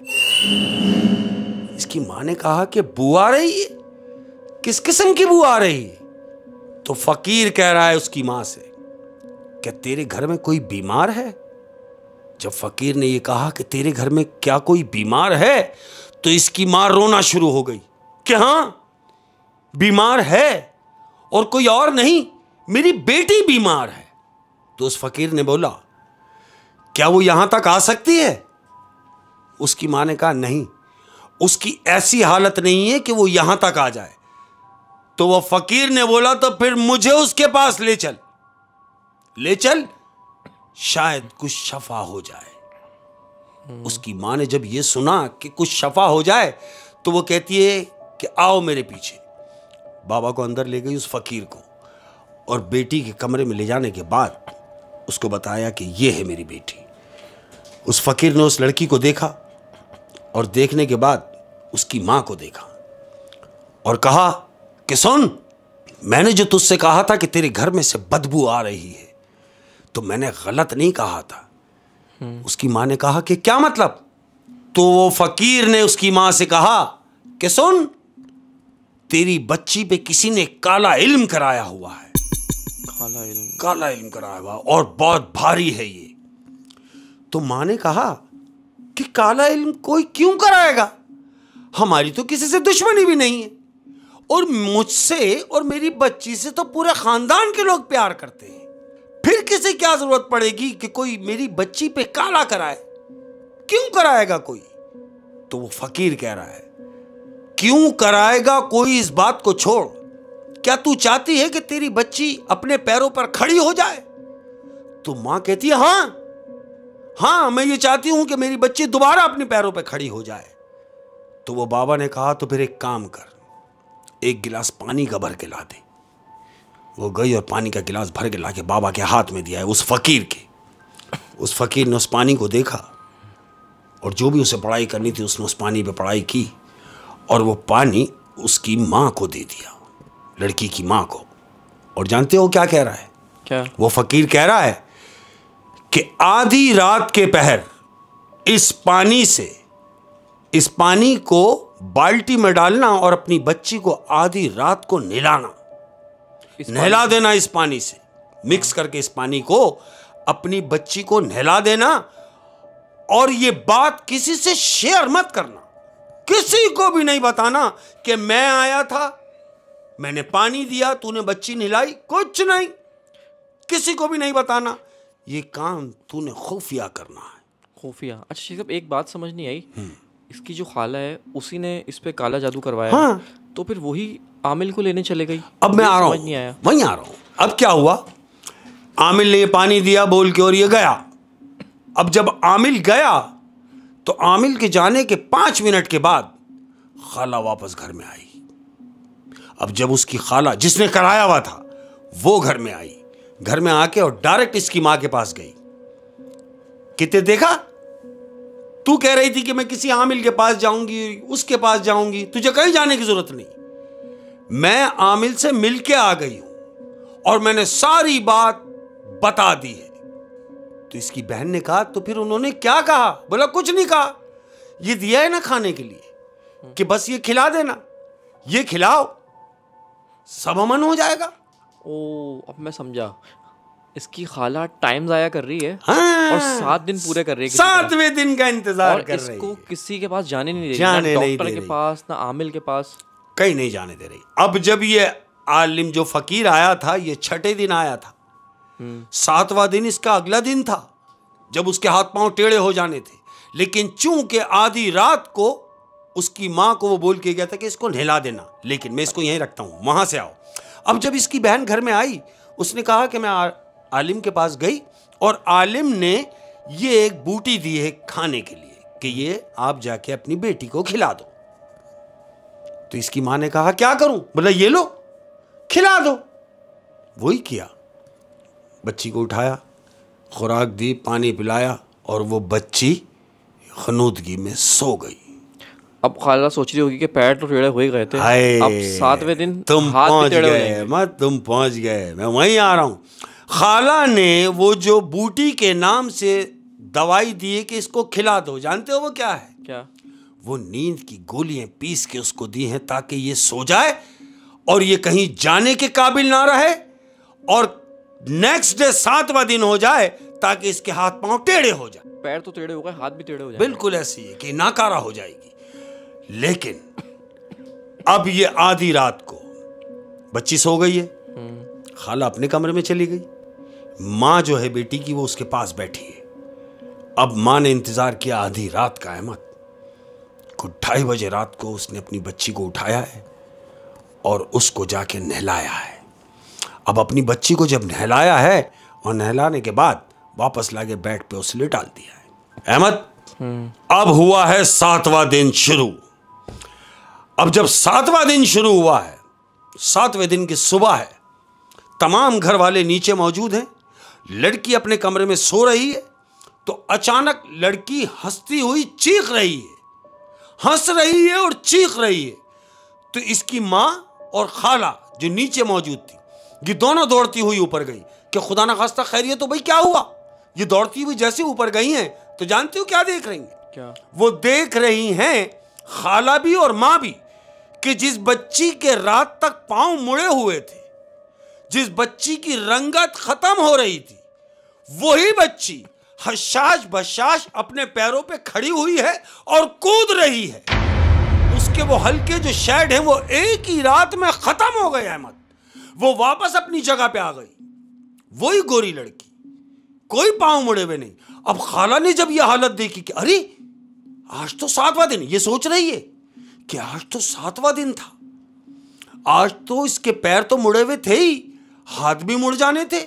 इसकी मां ने कहा कि बू आ रही है? किस किस्म की बू आ रही है? तो फकीर कह रहा है उसकी मां से, क्या तेरे घर में कोई बीमार है? जब फकीर ने यह कहा कि तेरे घर में क्या कोई बीमार है, तो इसकी मां रोना शुरू हो गई कि हां बीमार है और कोई और नहीं, मेरी बेटी बीमार है। तो उस फकीर ने बोला क्या वो यहां तक आ सकती है? उसकी मां ने कहा नहीं, उसकी ऐसी हालत नहीं है कि वो यहां तक आ जाए। तो वो फकीर ने बोला तो फिर मुझे उसके पास ले चल, शायद कुछ शफा हो जाए। उसकी मां ने जब ये सुना कि कुछ शफा हो जाए तो वो कहती है कि आओ मेरे पीछे। बाबा को अंदर ले गई उस फकीर को और बेटी के कमरे में ले जाने के बाद उसको बताया कि ये है मेरी बेटी। उस फकीर ने उस लड़की को देखा और देखने के बाद उसकी मां को देखा और कहा कि सुन, मैंने जो तुझसे कहा था कि तेरे घर में से बदबू आ रही है, तो मैंने गलत नहीं कहा था। उसकी मां ने कहा कि क्या मतलब? तो वो फकीर ने उसकी मां से कहा कि सुन, तेरी बच्ची पे किसी ने काला इल्म कराया हुआ है। काला इल्म कराया हुआ और बहुत भारी है ये। तो मां ने कहा कि काला इल्म कोई क्यों कराएगा? हमारी तो किसी से दुश्मनी भी नहीं है और मुझसे और मेरी बच्ची से तो पूरे खानदान के लोग प्यार करते हैं, फिर किसे क्या जरूरत पड़ेगी कि कोई मेरी बच्ची पे काला कराए? क्यों कराएगा कोई? तो वो फकीर कह रहा है क्यों कराएगा कोई, इस बात को छोड़, क्या तू चाहती है कि तेरी बच्ची अपने पैरों पर खड़ी हो जाए? तो मां कहती है हाँ मैं ये चाहती हूं कि मेरी बच्ची दोबारा अपने पैरों पर खड़ी हो जाए। तो वो बाबा ने कहा तो फिर एक काम कर, एक गिलास पानी का भर के ला दे। वो गई और पानी का गिलास भर के लाके बाबा के हाथ में दिया है, उस फकीर के। उस फकीर ने उस पानी को देखा और जो भी उसे पढ़ाई करनी थी उसने उस पानी पे पढ़ाई की, और वो पानी उसकी माँ को दे दिया, लड़की की माँ को। और जानते हो क्या कह रहा है? क्या? वो फकीर कह रहा है कि आधी रात के पहर इस पानी को बाल्टी में डालना और अपनी बच्ची को आधी रात को नहलाना, नहला देना इस पानी से, मिक्स करके इस पानी को अपनी बच्ची को नहला देना। और ये बात किसी से शेयर मत करना, किसी को भी नहीं बताना कि मैं आया था, मैंने पानी दिया, तूने बच्ची नहलाई, कुछ नहीं, किसी को भी नहीं बताना। ये काम तूने खुफिया करना है। खुफिया? अच्छा शेख साहब, एक बात समझ नहीं आई, इसकी जो खाला है उसी ने इस पे काला जादू करवाया। हाँ। तो फिर वही आमिल को लेने चले गई। अब मैं आ रहा हूं, वहीं आ रहा हूं। अब क्या हुआ, आमिल ने ये पानी दिया बोल के और ये गया। अब जब आमिल गया तो आमिल के जाने के 5 मिनट के बाद खाला वापस घर में आई। अब जब उसकी खाला जिसने कराया हुआ था वो घर में आई, घर में आके और डायरेक्ट इसकी मां के पास गई। कितने देखा, तू कह रही थी कि मैं किसी आमिल के पास जाऊंगी, उसके पास जाऊंगी, तुझे कहीं जाने की जरूरत नहीं, मैं आमिल से मिलके आ गई हूं और मैंने सारी बात बता दी है। तो इसकी बहन ने कहा तो फिर उन्होंने क्या कहा? बोला कुछ नहीं कहा, ये दिया है ना खाने के लिए कि बस ये खिला देना, ये खिलाओ, सब अमन हो जाएगा। ओ, अब मैं समझा, इसकी खाला टाइम जाया कर रही है। हाँ, और 7 दिन पूरे कर रही है, 7वें दिन का इंतजार कर रही है। इसको किसी के पास जाने नहीं दे रही, जाने ना नहीं डॉक्टर दे के रही, पास ना आमिल के पास, कहीं नहीं जाने दे रही। अब जब ये आलिम जो फकीर आया था, ये 6ठे दिन आया था, 7वां दिन इसका अगला दिन था जब उसके हाथ पांव टेढ़े हो जाने थे। लेकिन चूंकि आधी रात को उसकी मां को वो बोल के गया था कि इसको नहला देना, लेकिन मैं इसको यहीं रखता हूं, वहां से आओ। अब जब इसकी बहन घर में आई, उसने कहा कि मैं आलिम के पास गई और आलिम ने ये एक बूटी दी है खाने के लिए कि ये आप जाके अपनी बेटी को खिला दो। तो इसकी मां ने कहा क्या करूं? बोला ये लो, खिला दो। वही किया, बच्ची को उठाया, खुराक दी, पानी पिलाया और वो बच्ची खनूदगी में सो गई। अब खाला सोच रही होगी कि पैर तो टेढ़े हो ही गए थे, अब 7वें दिन तुम हाथ पहुंच भी टेढ़े हो गए, जाएंगे। मत तुम पहुंच गए, मैं वहीं आ रहा हूं। खाला ने वो जो बूटी के नाम से दवाई दी है कि इसको खिला दो, जानते हो वो क्या है? क्या? वो नींद की गोलियां पीस के उसको दी हैं ताकि ये सो जाए और ये कहीं जाने के काबिल ना रहे और नेक्स्ट डे 7वां दिन हो जाए ताकि इसके हाथ पांव टेढ़े हो जाए। पैर तो टेढ़े हो गए, हाथ भी टेढ़े हो जाए। बिल्कुल ऐसी है कि नाकारा हो जाएगी। लेकिन अब ये आधी रात को बच्ची सो गई है, खाला अपने कमरे में चली गई, मां जो है बेटी की वो उसके पास बैठी है। अब मां ने इंतजार किया आधी रात का, अहमद को 2:30 बजे रात को उसने अपनी बच्ची को उठाया है और उसको जाके नहलाया है। अब अपनी बच्ची को जब नहलाया है और नहलाने के बाद वापस लाके बेड पे उसे लिटा दिया है। अहमद अब हुआ है 7वां दिन शुरू। अब जब 7वां दिन शुरू हुआ है, 7वें दिन की सुबह है, तमाम घर वाले नीचे मौजूद हैं, लड़की अपने कमरे में सो रही है तो अचानक लड़की हंसती हुई चीख रही है, हंस रही है और चीख रही है। तो इसकी मां और खाला जो नीचे मौजूद थी, ये दोनों दौड़ती हुई ऊपर गई कि खुदा ना खास्ता खैरियत तो भाई क्या हुआ। ये दौड़ती हुई जैसे ऊपर गई हैं तो जानते हो क्या देख रही हैं? क्या? वो देख रही हैं, खाला भी और मां भी, कि जिस बच्ची के रात तक पांव मुड़े हुए थे, जिस बच्ची की रंगत खत्म हो रही थी, वही बच्ची हशाश बशाश अपने पैरों पे खड़ी हुई है और कूद रही है। उसके वो हल्के जो शेड हैं वो एक ही रात में खत्म हो गए अहमद, वो वापस अपनी जगह पे आ गई, वही गोरी लड़की, कोई पांव मुड़े हुए नहीं। अब खाला ने जब यह हालत देखी कि अरे आज तो 7वां दिन, ये सोच रही है कि आज तो 7वां दिन था, आज तो इसके पैर तो मुड़े हुए थे ही, हाथ भी मुड़ जाने थे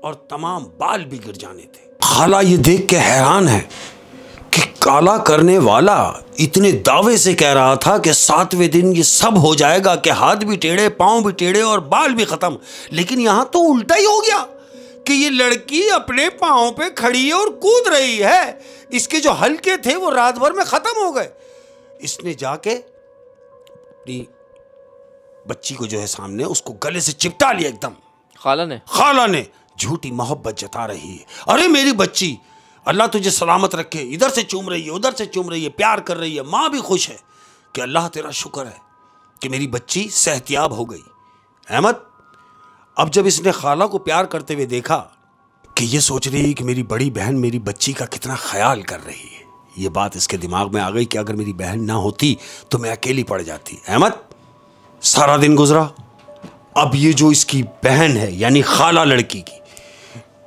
और तमाम बाल भी गिर जाने थे। खाला ये देख के हैरान है कि काला करने वाला इतने दावे से कह रहा था कि 7वें दिन ये सब हो जाएगा, कि हाथ भी टेढ़े, पांव भी टेढ़े और बाल भी खत्म। लेकिन यहां तो उल्टा ही हो गया कि ये लड़की अपने पांव पे खड़ी है और कूद रही है। इसके जो हल्के थे वो रात भर में खत्म हो गए। इसने जाके अपनी बच्ची को जो है सामने, उसको गले से चिपटा लिया एकदम। खाला ने झूठी मोहब्बत जता रही है। अरे मेरी बच्ची, अल्लाह तुझे सलामत रखे, इधर से चूम रही है, उधर से चूम रही है, प्यार कर रही है। माँ भी खुश है कि अल्लाह तेरा शुक्र है कि मेरी बच्ची सेहतियाब हो गई। अहमद, अब जब इसने खाला को प्यार करते हुए देखा कि ये सोच रही है कि मेरी बड़ी बहन मेरी बच्ची का कितना ख्याल कर रही है, ये बात इसके दिमाग में आ गई कि अगर मेरी बहन ना होती तो मैं अकेली पड़ जाती। अहमद, सारा दिन गुजरा। अब ये जो इसकी बहन है यानी खाला लड़की की,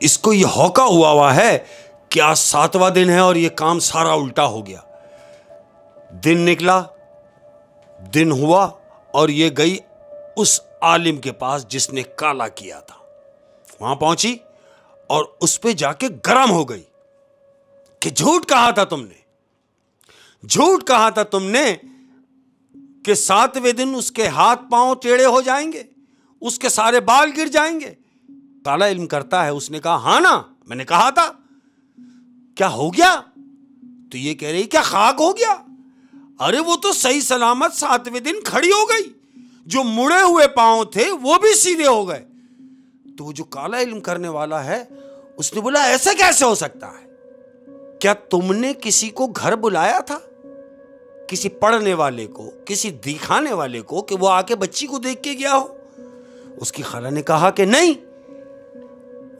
इसको ये हौका हुआ है कि आज 7वां दिन है और ये काम सारा उल्टा हो गया। दिन निकला, दिन हुआ और ये गई उस आलिम के पास जिसने काला किया था। वहां पहुंची और उस पे जाके गरम हो गई कि झूठ कहा था तुमने, झूठ कहा था तुमने कि 7वें दिन उसके हाथ पांव टेढ़े हो जाएंगे, उसके सारे बाल गिर जाएंगे। काला इल्म करता है, उसने कहा हाँ ना, मैंने कहा था। क्या हो गया? तो ये कह रही क्या खाक हो गया? अरे वो तो सही सलामत 7वें दिन खड़ी हो गई, जो मुड़े हुए पांव थे वो भी सीधे हो गए। तो वो जो काला इल्म करने वाला है उसने बोला ऐसा कैसे हो सकता है? क्या तुमने किसी को घर बुलाया था, किसी पढ़ने वाले को, किसी दिखाने वाले को, कि वो आके बच्ची को देख के गया हो? उसकी खाला ने कहा कि नहीं।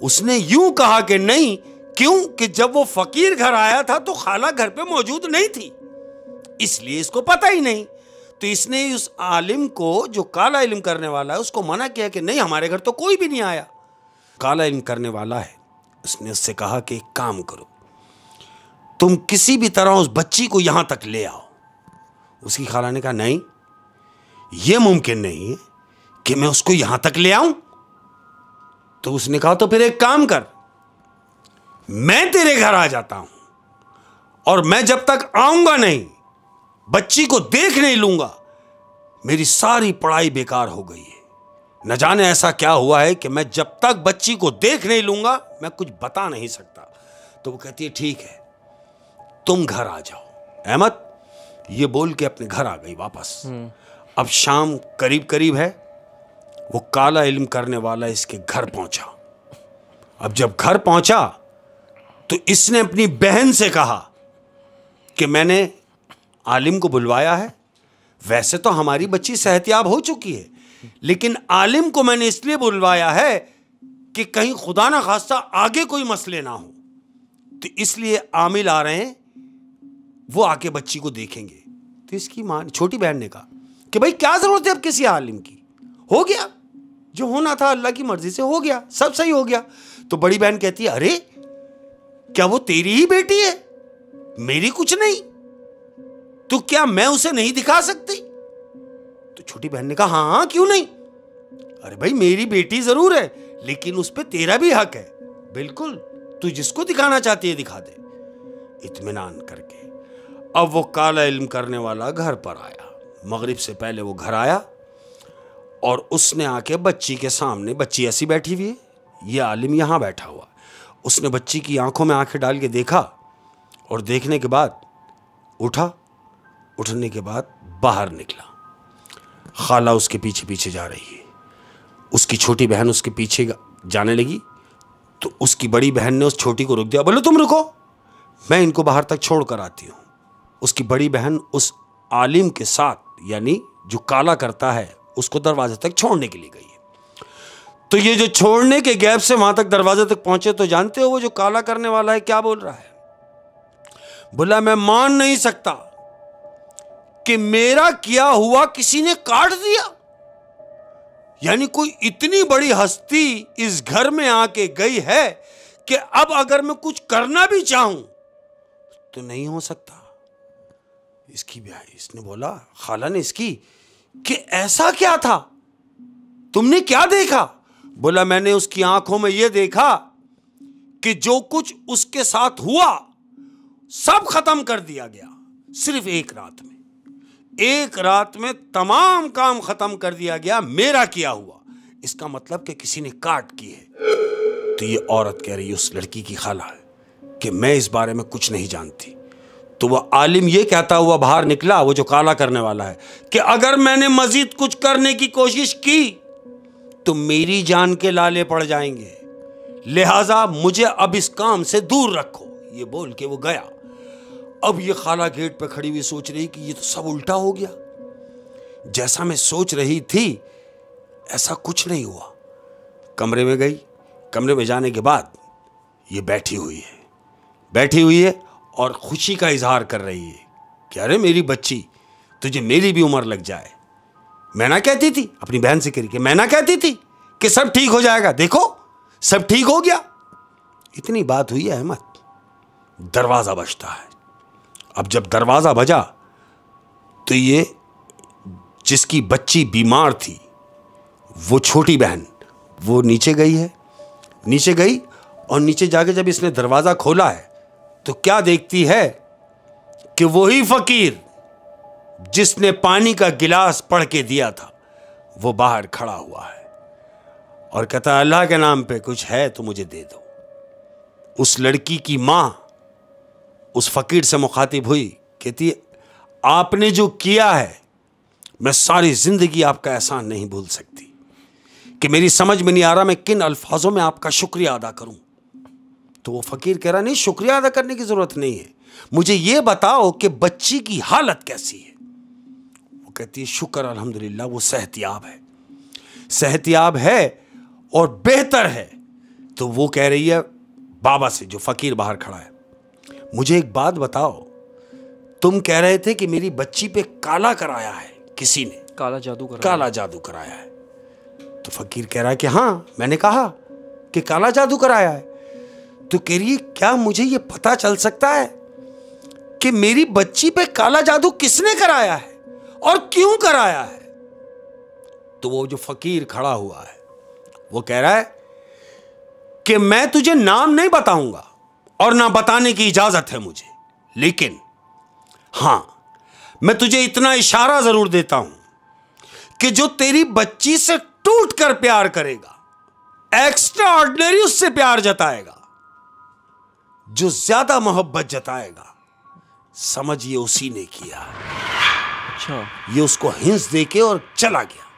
उसने यूं कहा कि नहीं, क्यों? कि जब वो फकीर घर आया था तो खाला घर पे मौजूद नहीं थी, इसलिए इसको पता ही नहीं। तो इसने उस आलिम को, जो काला इल्म करने वाला है, उसको मना किया कि नहीं, हमारे घर तो कोई भी नहीं आया। काला इल्म करने वाला है, उसने उससे कहा कि एक काम करो, तुम किसी भी तरह उस बच्ची को यहां तक ले आओ। उसकी खाला ने कहा नहीं, यह मुमकिन नहीं है कि मैं उसको यहां तक ले आऊं। तो उसने कहा तो फिर एक काम कर, मैं तेरे घर आ जाता हूं और मैं जब तक आऊंगा नहीं, बच्ची को देख नहीं लूंगा, मेरी सारी पढ़ाई बेकार हो गई है। न जाने ऐसा क्या हुआ है कि मैं जब तक बच्ची को देख नहीं लूंगा मैं कुछ बता नहीं सकता। तो वो कहती है ठीक है, तुम घर आ जाओ। अहमद ये बोल के अपने घर आ गई वापस। अब शाम करीब करीब है, वो काला इल्म करने वाला इसके घर पहुंचा। अब जब घर पहुंचा तो इसने अपनी बहन से कहा कि मैंने आलिम को बुलवाया है, वैसे तो हमारी बच्ची सेहतियाब हो चुकी है, लेकिन आलिम को मैंने इसलिए बुलवाया है कि कहीं खुदा ना खास्ता आगे कोई मसले ना हो, तो इसलिए आमिल आ रहे हैं, वो आके बच्ची को देखेंगे। तो इसकी मां, छोटी बहन ने कहा कि भाई क्या जरूरत है अब किसी आलिम की, हो गया जो होना था, अल्लाह की मर्जी से हो गया, सब सही हो गया। तो बड़ी बहन कहती है अरे क्या वो तेरी ही बेटी है, मेरी कुछ नहीं, तो क्या मैं उसे नहीं दिखा सकती? तो छोटी बहन ने कहा हाँ क्यों नहीं, अरे भाई मेरी बेटी जरूर है, लेकिन उस पर तेरा भी हक है। बिल्कुल, तू जिसको दिखाना चाहती है दिखा दे। इत्मीनान करके अब वो काला इल्म करने वाला घर पर आया। मगरिब से पहले वो घर आया और उसने आके बच्ची के सामने, बच्ची ऐसी बैठी हुई है, ये आलिम यहां बैठा हुआ, उसने बच्ची की आंखों में आंखें डाल के देखा और देखने के बाद उठा, उठने के बाद बाहर निकला। खाला उसके पीछे पीछे जा रही है, उसकी छोटी बहन उसके पीछे जाने लगी, तो उसकी बड़ी बहन ने उस छोटी को रोक दिया, बोले तुम रुको, मैं इनको बाहर तक छोड़ कर आती हूँ। उसकी बड़ी बहन उस आलिम के साथ, यानी जो काला करता है, उसको दरवाजे तक छोड़ने के लिए गई है। तो ये जो छोड़ने के गैप से वहां तक दरवाजे तक पहुंचे, तो जानते हो वो जो काला करने वाला है क्या बोल रहा है? बोला मैं मान नहीं सकता कि मेरा किया हुआ किसी ने काट दिया। यानी कोई इतनी बड़ी हस्ती इस घर में आके गई है कि अब अगर मैं कुछ करना भी चाहूं तो नहीं हो सकता। इसने बोला, खाला ने इसकी, कि ऐसा क्या था, तुमने क्या देखा? बोला मैंने उसकी आंखों में यह देखा कि जो कुछ उसके साथ हुआ सब खत्म कर दिया गया, सिर्फ एक रात में तमाम काम खत्म कर दिया गया, मेरा किया हुआ। इसका मतलब कि किसी ने काट की है। तो ये औरत कह रही है, उस लड़की की खाला है, कि मैं इस बारे में कुछ नहीं जानती। तो वह आलिम ये कहता हुआ बाहर निकला, वो जो काला करने वाला है, कि अगर मैंने मजीद कुछ करने की कोशिश की तो मेरी जान के लाले पड़ जाएंगे, लिहाजा मुझे अब इस काम से दूर रखो। ये बोल के वो गया। अब ये खाला गेट पे खड़ी हुई सोच रही कि ये तो सब उल्टा हो गया, जैसा मैं सोच रही थी ऐसा कुछ नहीं हुआ। कमरे में गई। कमरे में जाने के बाद ये बैठी हुई है और खुशी का इजहार कर रही है कि अरे मेरी बच्ची, तुझे मेरी भी उम्र लग जाए। मैं ना कहती थी, अपनी बहन से कह रही, मैं ना कहती थी कि सब ठीक हो जाएगा, देखो सब ठीक हो गया। इतनी बात हुई है अहमद, दरवाजा बजता है। अब जब दरवाजा बजा तो ये जिसकी बच्ची बीमार थी, वो छोटी बहन, वो नीचे गई और नीचे जाके जब इसने दरवाजा खोला है तो क्या देखती है कि वही फकीर जिसने पानी का गिलास पढ़ के दिया था वो बाहर खड़ा हुआ है और कहता, अल्लाह के नाम पे कुछ है तो मुझे दे दो। उस लड़की की मां उस फकीर से मुखातिब हुई, कहती है, आपने जो किया है मैं सारी जिंदगी आपका एहसान नहीं भूल सकती, कि मेरी समझ में नहीं आ रहा मैं किन अल्फाजों में आपका शुक्रिया अदा करूं। तो वो फकीर कह रहा, नहीं शुक्रिया अदा करने की जरूरत नहीं है, मुझे ये बताओ कि बच्ची की हालत कैसी है। वो कहती है, शुक्र अल्हम्दुलिल्लाह, वो सेहतियाब है और बेहतर है। तो वो कह रही है बाबा से, जो फकीर बाहर खड़ा है, मुझे एक बात बताओ, तुम कह रहे थे कि मेरी बच्ची पे काला कराया है किसी ने, काला जादू कराया है। तो फकीर कह रहा है कि हाँ, मैंने कहा कि काला जादू कराया है। तो कह रही है, क्या मुझे ये पता चल सकता है कि मेरी बच्ची पे काला जादू किसने कराया है और क्यों कराया है? तो वो जो फकीर खड़ा हुआ है वो कह रहा है कि मैं तुझे नाम नहीं बताऊंगा और ना बताने की इजाजत है मुझे, लेकिन हां, मैं तुझे इतना इशारा जरूर देता हूं कि जो तेरी बच्ची से टूट कर प्यार करेगा, एक्स्ट्रा ऑर्डिनरी उससे प्यार जताएगा, जो ज्यादा मोहब्बत जताएगा, समझिए उसी ने किया। अच्छा। ये उसको हिंस देके और चला गया।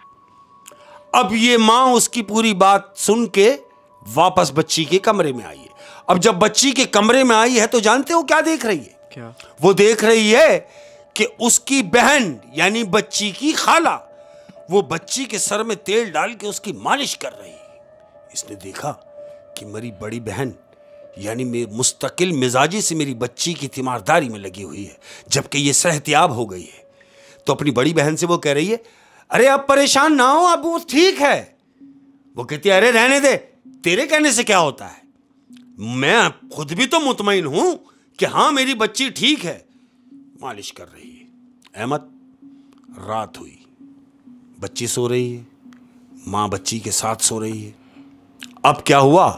अब ये मां उसकी पूरी बात सुन के वापस बच्ची के कमरे में आई है। अब जब बच्ची के कमरे में आई है तो जानते हो क्या देख रही है? क्या? वो देख रही है कि उसकी बहन यानी बच्ची की खाला वो बच्ची के सर में तेल डाल के उसकी मालिश कर रही है। इसने देखा कि मेरी बड़ी बहन यानी मुस्तकिल मिजाजी से मेरी बच्ची की तीमारदारी में लगी हुई है, जबकि ये सेहतियाब हो गई है। तो अपनी बड़ी बहन से वो कह रही है, अरे अब परेशान ना हो, अब वो ठीक है। वो कहती है, अरे रहने दे, तेरे कहने से क्या होता है, मैं खुद भी तो मुतमईन हूं कि हाँ मेरी बच्ची ठीक है। मालिश कर रही है। अहमद, रात हुई, बच्ची सो रही है, मां बच्ची के साथ सो रही है। अब क्या हुआ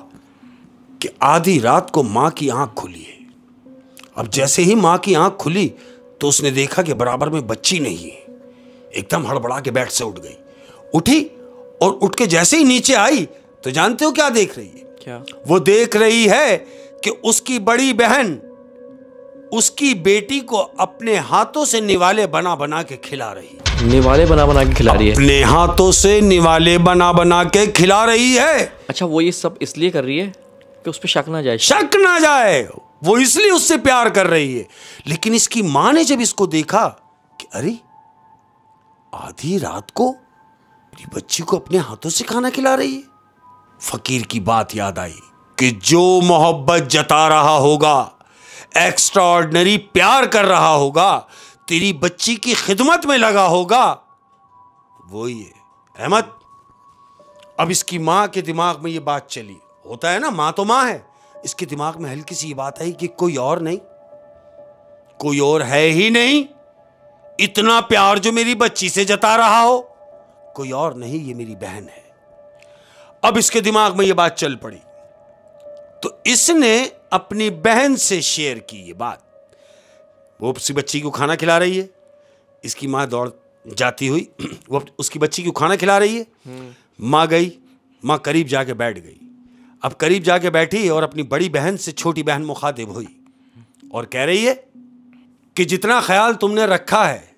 कि आधी रात को मां की आंख खुली है। अब जैसे ही मां की आंख खुली तो उसने देखा कि बराबर में बच्ची नहीं है। एकदम हड़बड़ा के बेड से उठी और उठ के जैसे ही नीचे आई तो जानते हो क्या देख रही है? क्या? वो देख रही है कि उसकी बड़ी बहन उसकी बेटी को अपने हाथों से निवाले बना बना के खिला रही है। निवाले बना बना के खिला रही है? अपने हाथों से निवाले बना बना के खिला रही है। अच्छा, वो ये सब इसलिए कर रही है कि उस पर शक ना जाए, वो इसलिए उससे प्यार कर रही है। लेकिन इसकी मां ने जब इसको देखा कि अरे आधी रात को मेरी बच्ची को अपने हाथों से खाना खिला रही है, फकीर की बात याद आई कि जो मोहब्बत जता रहा होगा, एक्स्ट्रा ऑर्डिनरी प्यार कर रहा होगा, तेरी बच्ची की खिदमत में लगा होगा, वो ही है अहमद। अब इसकी मां के दिमाग में ये बात चली, होता है ना, मां तो मां है। इसके दिमाग में हल्की सी बात आई कि कोई और है ही नहीं, इतना प्यार जो मेरी बच्ची से जता रहा हो, कोई और नहीं, ये मेरी बहन है। अब इसके दिमाग में ये बात चल पड़ी तो इसने अपनी बहन से शेयर की ये बात वो उसी बच्ची को खाना खिला रही है। इसकी माँ दौड़ जाती हुई वो उसकी बच्ची को खाना खिला रही है। माँ गई, माँ करीब जाके बैठ गई। अब करीब जाके बैठी और अपनी बड़ी बहन से छोटी बहन मुखातिब हुई और कह रही है कि जितना ख्याल तुमने रखा है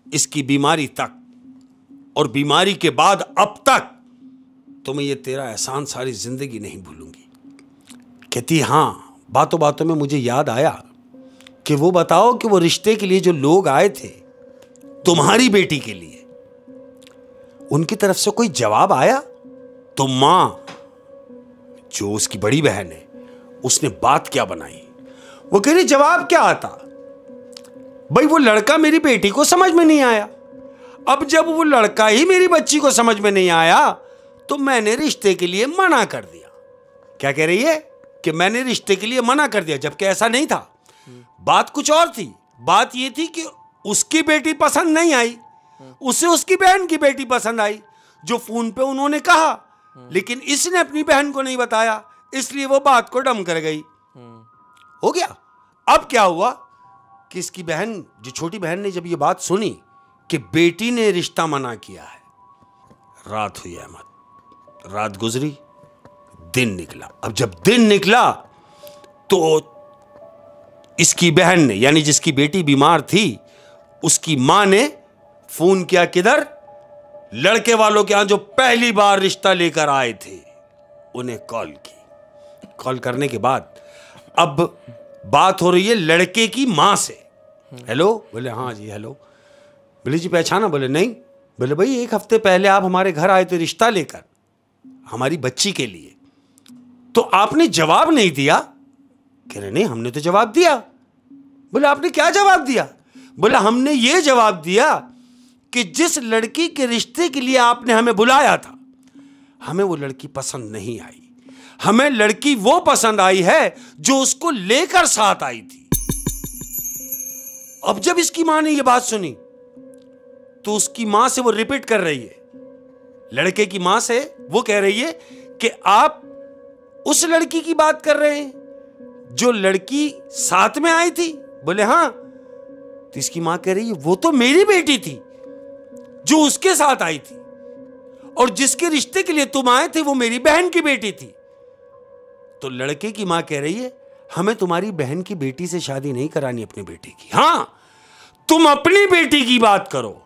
इसकी बीमारी तक और बीमारी के बाद अब तक, तो मैं ये तेरा एहसान सारी जिंदगी नहीं भूलूंगी। कहती हाँ, बातों बातों में मुझे याद आया कि वो बताओ कि वो रिश्ते के लिए जो लोग आए थे तुम्हारी बेटी के लिए, उनकी तरफ से कोई जवाब आया? तो मां, जो उसकी बड़ी बहन है, उसने बात क्या बनाई? वो कह रही जवाब क्या आता भाई, वो लड़का मेरी बेटी को समझ में नहीं आया। अब जब वो लड़का ही मेरी बच्ची को समझ में नहीं आया तो मैंने रिश्ते के लिए मना कर दिया। क्या कह रही है कि मैंने रिश्ते के लिए मना कर दिया, जबकि ऐसा नहीं था। बात कुछ और थी। बात ये थी कि उसकी बेटी पसंद नहीं आई, उसे उसकी बहन की बेटी पसंद आई, जो फोन पे उन्होंने कहा, लेकिन इसने अपनी बहन को नहीं बताया, इसलिए वो बात को डम कर गई। हो गया। अब क्या हुआ कि इसकी बहन, जो छोटी बहन ने जब ये बात सुनी कि बेटी ने रिश्ता मना किया है, रात हुई अहमद, रात गुजरी, दिन निकला। अब जब दिन निकला तो इसकी बहन ने, यानी जिसकी बेटी बीमार थी, उसकी मां ने फोन किया किधर? लड़के वालों के यहां जो पहली बार रिश्ता लेकर आए थे, उन्हें कॉल की। कॉल करने के बाद अब बात हो रही है लड़के की मां से। हेलो? बोले हाँ जी हेलो। बोले जी पहचाना? बोले नहीं। बोले भाई 1 हफ्ते पहले आप हमारे घर आए थे रिश्ता लेकर हमारी बच्ची के लिए, तो आपने जवाब नहीं दिया। कह रहे नहीं, हमने तो जवाब दिया। बोले आपने क्या जवाब दिया? बोला हमने ये जवाब दिया कि जिस लड़की के रिश्ते के लिए आपने हमें बुलाया था, हमें वो लड़की पसंद नहीं आई। हमें लड़की वो पसंद आई है जो उसको लेकर साथ आई थी। अब जब इसकी मां ने ये बात सुनी तो उसकी मां से वो रिपीट कर रही है, लड़के की मां से वो कह रही है कि आप उस लड़की की बात कर रहे हैं जो लड़की साथ में आई थी? बोले हाँ। तो इसकी मां कह रही है वो तो मेरी बेटी थी जो उसके साथ आई थी, और जिसके रिश्ते के लिए तुम आए थे वो मेरी बहन की बेटी थी। तो लड़के की मां कह रही है हमें तुम्हारी बहन की बेटी से शादी नहीं करानी, अपनी बेटी की। हां, तुम अपनी बेटी की बात करो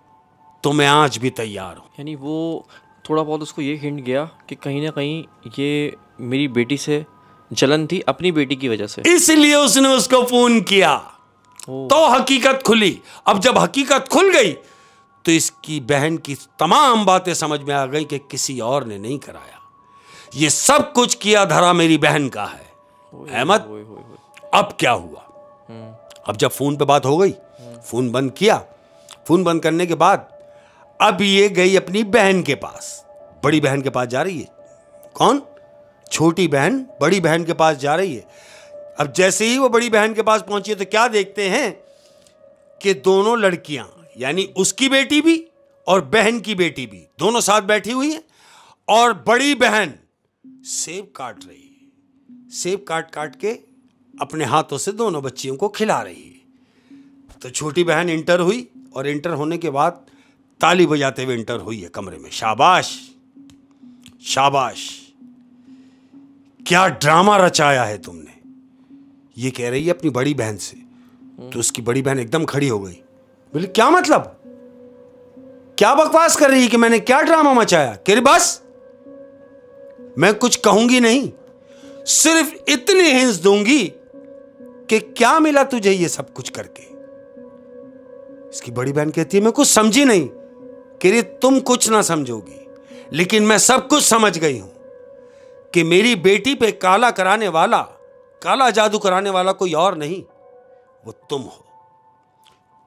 तो मैं आज भी तैयार हूं। यानी वो थोड़ा बहुत उसको ये हिंट गया कि कहीं ना कहीं ये मेरी बेटी से जलन थी अपनी बेटी की वजह से, इसलिए उसने उसको फोन किया। तो हकीकत खुली। अब जब हकीकत खुल गई तो इसकी बहन की तमाम बातें समझ में आ गई कि किसी और ने नहीं कराया, ये सब कुछ किया धरा मेरी बहन का है। अहमद, अब क्या हुआ? अब जब फोन पे बात हो गई, फोन बंद किया। फोन बंद करने के बाद अब ये गई अपनी बहन के पास, बड़ी बहन के पास जा रही है। कौन? छोटी बहन बड़ी बहन के पास जा रही है। अब जैसे ही वो बड़ी बहन के पास पहुंची तो क्या देखते हैं कि दोनों लड़कियां, यानी उसकी बेटी भी और बहन की बेटी भी, दोनों साथ बैठी हुई हैं और बड़ी बहन सेब काट रही है। सेब काट काट के अपने हाथों से दोनों बच्चियों को खिला रही है। तो छोटी बहन इंटर हुई और इंटर होने के बाद ताली बजाते हुए इंटर हुई है कमरे में। शाबाश शाबाश, क्या ड्रामा रचाया है तुमने, ये कह रही है अपनी बड़ी बहन से। तो उसकी बड़ी बहन एकदम खड़ी हो गई। बोले क्या मतलब, क्या बकवास कर रही है कि मैंने क्या ड्रामा मचाया? कह रही बस मैं कुछ कहूंगी नहीं, सिर्फ इतनी हिंस दूंगी कि क्या मिला तुझे ये सब कुछ करके। इसकी बड़ी बहन कहती है मैं कुछ समझी नहीं। कह रही तुम कुछ ना समझोगी, लेकिन मैं सब कुछ समझ गई हूं कि मेरी बेटी पे काला कराने वाला, काला जादू कराने वाला कोई और नहीं, वो तुम हो।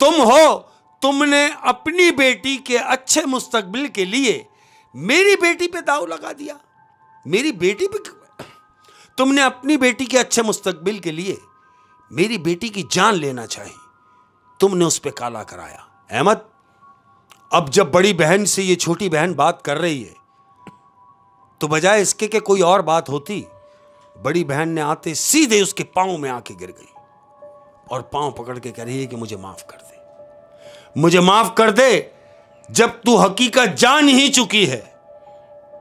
तुम हो, तुमने अपनी बेटी के अच्छे मुस्तकबिल के लिए मेरी बेटी पे दाव लगा दिया। मेरी बेटी पे तुमने अपनी बेटी के अच्छे मुस्तकबिल के लिए मेरी बेटी की जान लेना चाहिए, तुमने उस पे काला कराया। अहमद, अब जब बड़ी बहन से ये छोटी बहन बात कर रही है तो बजाय इसके कि कोई और बात होती, बड़ी बहन ने आते सीधे उसके पांव में आके गिर गई। और पांव पकड़ के कह रही है कि मुझे माफ कर दे, मुझे माफ कर दे। जब तू हकीकत जान ही चुकी है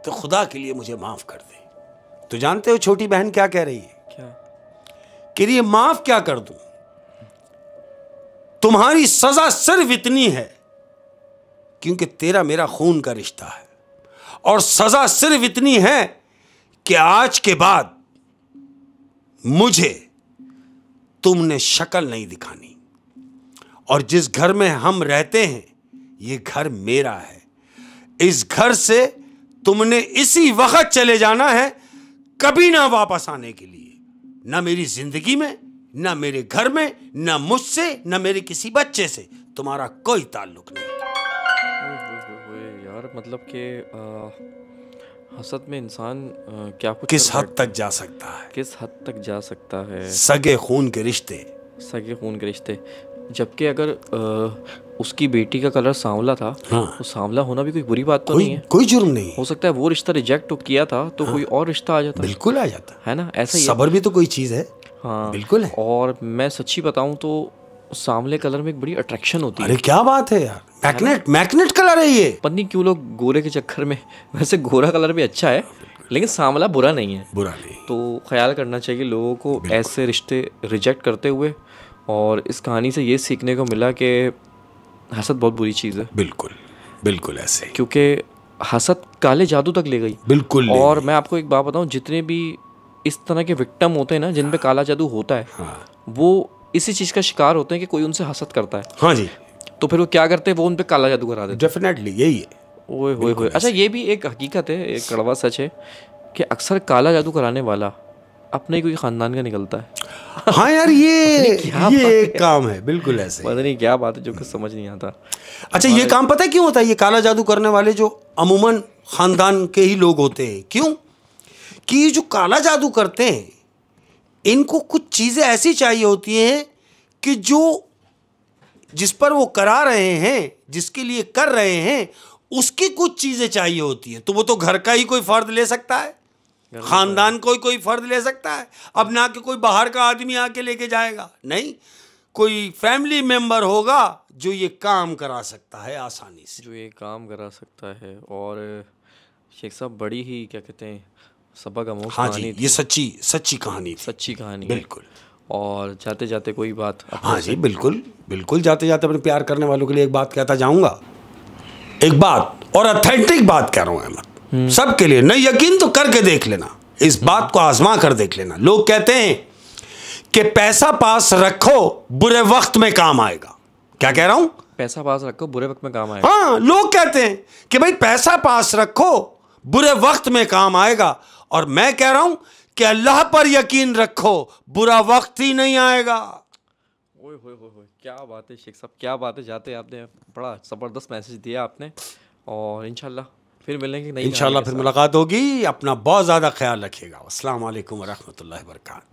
तो खुदा के लिए मुझे माफ कर दे। तो जानते हो छोटी बहन क्या कह रही है? क्या कह रही है, माफ क्या कर दूं, तुम्हारी सजा सिर्फ इतनी है क्योंकि तेरा मेरा खून का रिश्ता है, और सजा सिर्फ इतनी है कि आज के बाद मुझे तुमने शक्ल नहीं दिखानी, और जिस घर में हम रहते हैं ये घर मेरा है। इस घर से तुमने इसी वक्त चले जाना है, कभी ना वापस आने के लिए, ना मेरी जिंदगी में, ना मेरे घर में, ना मुझसे, ना मेरे किसी बच्चे से तुम्हारा कोई ताल्लुक नहीं। यार मतलब कि हसद में इंसान क्या कुछ किस हद तक जा सकता है, किस हद तक जा सकता है। सगे खून के रिश्ते, सगे खून के रिश्ते। जबकि अगर उसकी बेटी का कलर सांवला था, हाँ, तो सांवला होना भी कोई बुरी बात तो नहीं है, कोई जुर्म नहीं। हो सकता है वो रिश्ता रिजेक्ट किया था तो कोई और रिश्ता आ जाता, बिल्कुल आ जाता है ना। ऐसा ही सब्र भी तो कोई चीज है। हाँ बिल्कुल है। और मैं सच्ची बताऊं तो सांवले कलर में एक बड़ी अट्रैक्शन होती है। अरे क्या बात है यार, मैग्नेट, मैग्नेट कलर है ये। पता नहीं क्यों लोग गोरे के चक्कर में, वैसे गोरा कलर भी अच्छा है लेकिन सांवला बुरा नहीं है, बुरा नहीं। तो ख्याल करना चाहिए लोगों को ऐसे रिश्ते रिजेक्ट करते हुए। और इस कहानी से ये सीखने को मिला कि हसद बहुत बुरी चीज़ है। बिल्कुल बिल्कुल ऐसे, क्योंकि हसद काले जादू तक ले गई। बिल्कुल। और मैं आपको एक बात बताऊं, जितने भी इस तरह के विक्टिम होते हैं ना, जिन पे काला जादू होता है, हाँ, वो इसी चीज़ का शिकार होते हैं कि कोई उनसे हसद करता है। हाँ जी। तो फिर वो क्या करते हैं, वो उन पे काला जादू करा देते हैं। डेफिनेटली यही है। ओए होए होए। अच्छा, ये भी एक हकीकत है, एक कड़वा सच है कि अक्सर काला जादू कराने वाला अपने ही कोई खानदान का निकलता है। हाँ यार, ये एक काम है, बिल्कुल ऐसे। पता नहीं क्या बात है जो कि समझ नहीं आता। अच्छा, ये काम पता है क्यों होता है? ये काला जादू करने वाले जो अमूमन खानदान के ही लोग होते हैं। क्यों? कि ये जो काला जादू करते हैं, इनको कुछ चीजें ऐसी चाहिए होती हैं कि जो जिस पर वो करा रहे हैं, जिसके लिए कर रहे हैं, उसकी कुछ चीजें चाहिए होती है। तो वो तो घर का ही कोई फर्द ले सकता है, खानदान कोई फर्द ले सकता है। अब ना कि कोई बाहर का आदमी आके लेके जाएगा, नहीं, कोई फैमिली मेंबर होगा जो ये काम करा सकता है आसानी से, जो ये काम करा सकता है। और शेख साहब, बड़ी ही क्या कहते हैं, सबक आमोज़ कहानी थी। ये सच्ची कहानी थी। सच्ची कहानी, बिल्कुल। और जाते जाते कोई बात, हाँ जी, बिल्कुल जाते जाते अपने प्यार करने वालों के लिए एक बात कहता जाऊंगा। एक बात, और ऑथेंटिक बात कह रहा हूं अहमद, सबके लिए। नहीं यकीन तो करके देख लेना, इस बात को आजमा कर देख लेना। लोग कहते हैं कि पैसा पास रखो, बुरे वक्त में काम आएगा। क्या कह रहा हूं? पैसा पास रखो, बुरे वक्त में काम आएगा। हाँ, लोग कहते हैं कि भाई पैसा पास रखो, बुरे वक्त में काम आएगा। और मैं कह रहा हूं कि अल्लाह पर यकीन रखो, बुरा वक्त ही नहीं आएगा। ओए होए होए, क्या बात है शेख साहब, क्या बात है। जाते आपने बड़ा ज़बरदस्त मैसेज दिया आपने। और इंशाल्लाह फिर मिलेंगे, नहीं इंशाल्लाह फिर मुलाकात होगी। अपना बहुत ज़्यादा ख्याल रखिएगा। अस्सलाम वालेकुम व रहमतुल्लाहि व बरकातहू।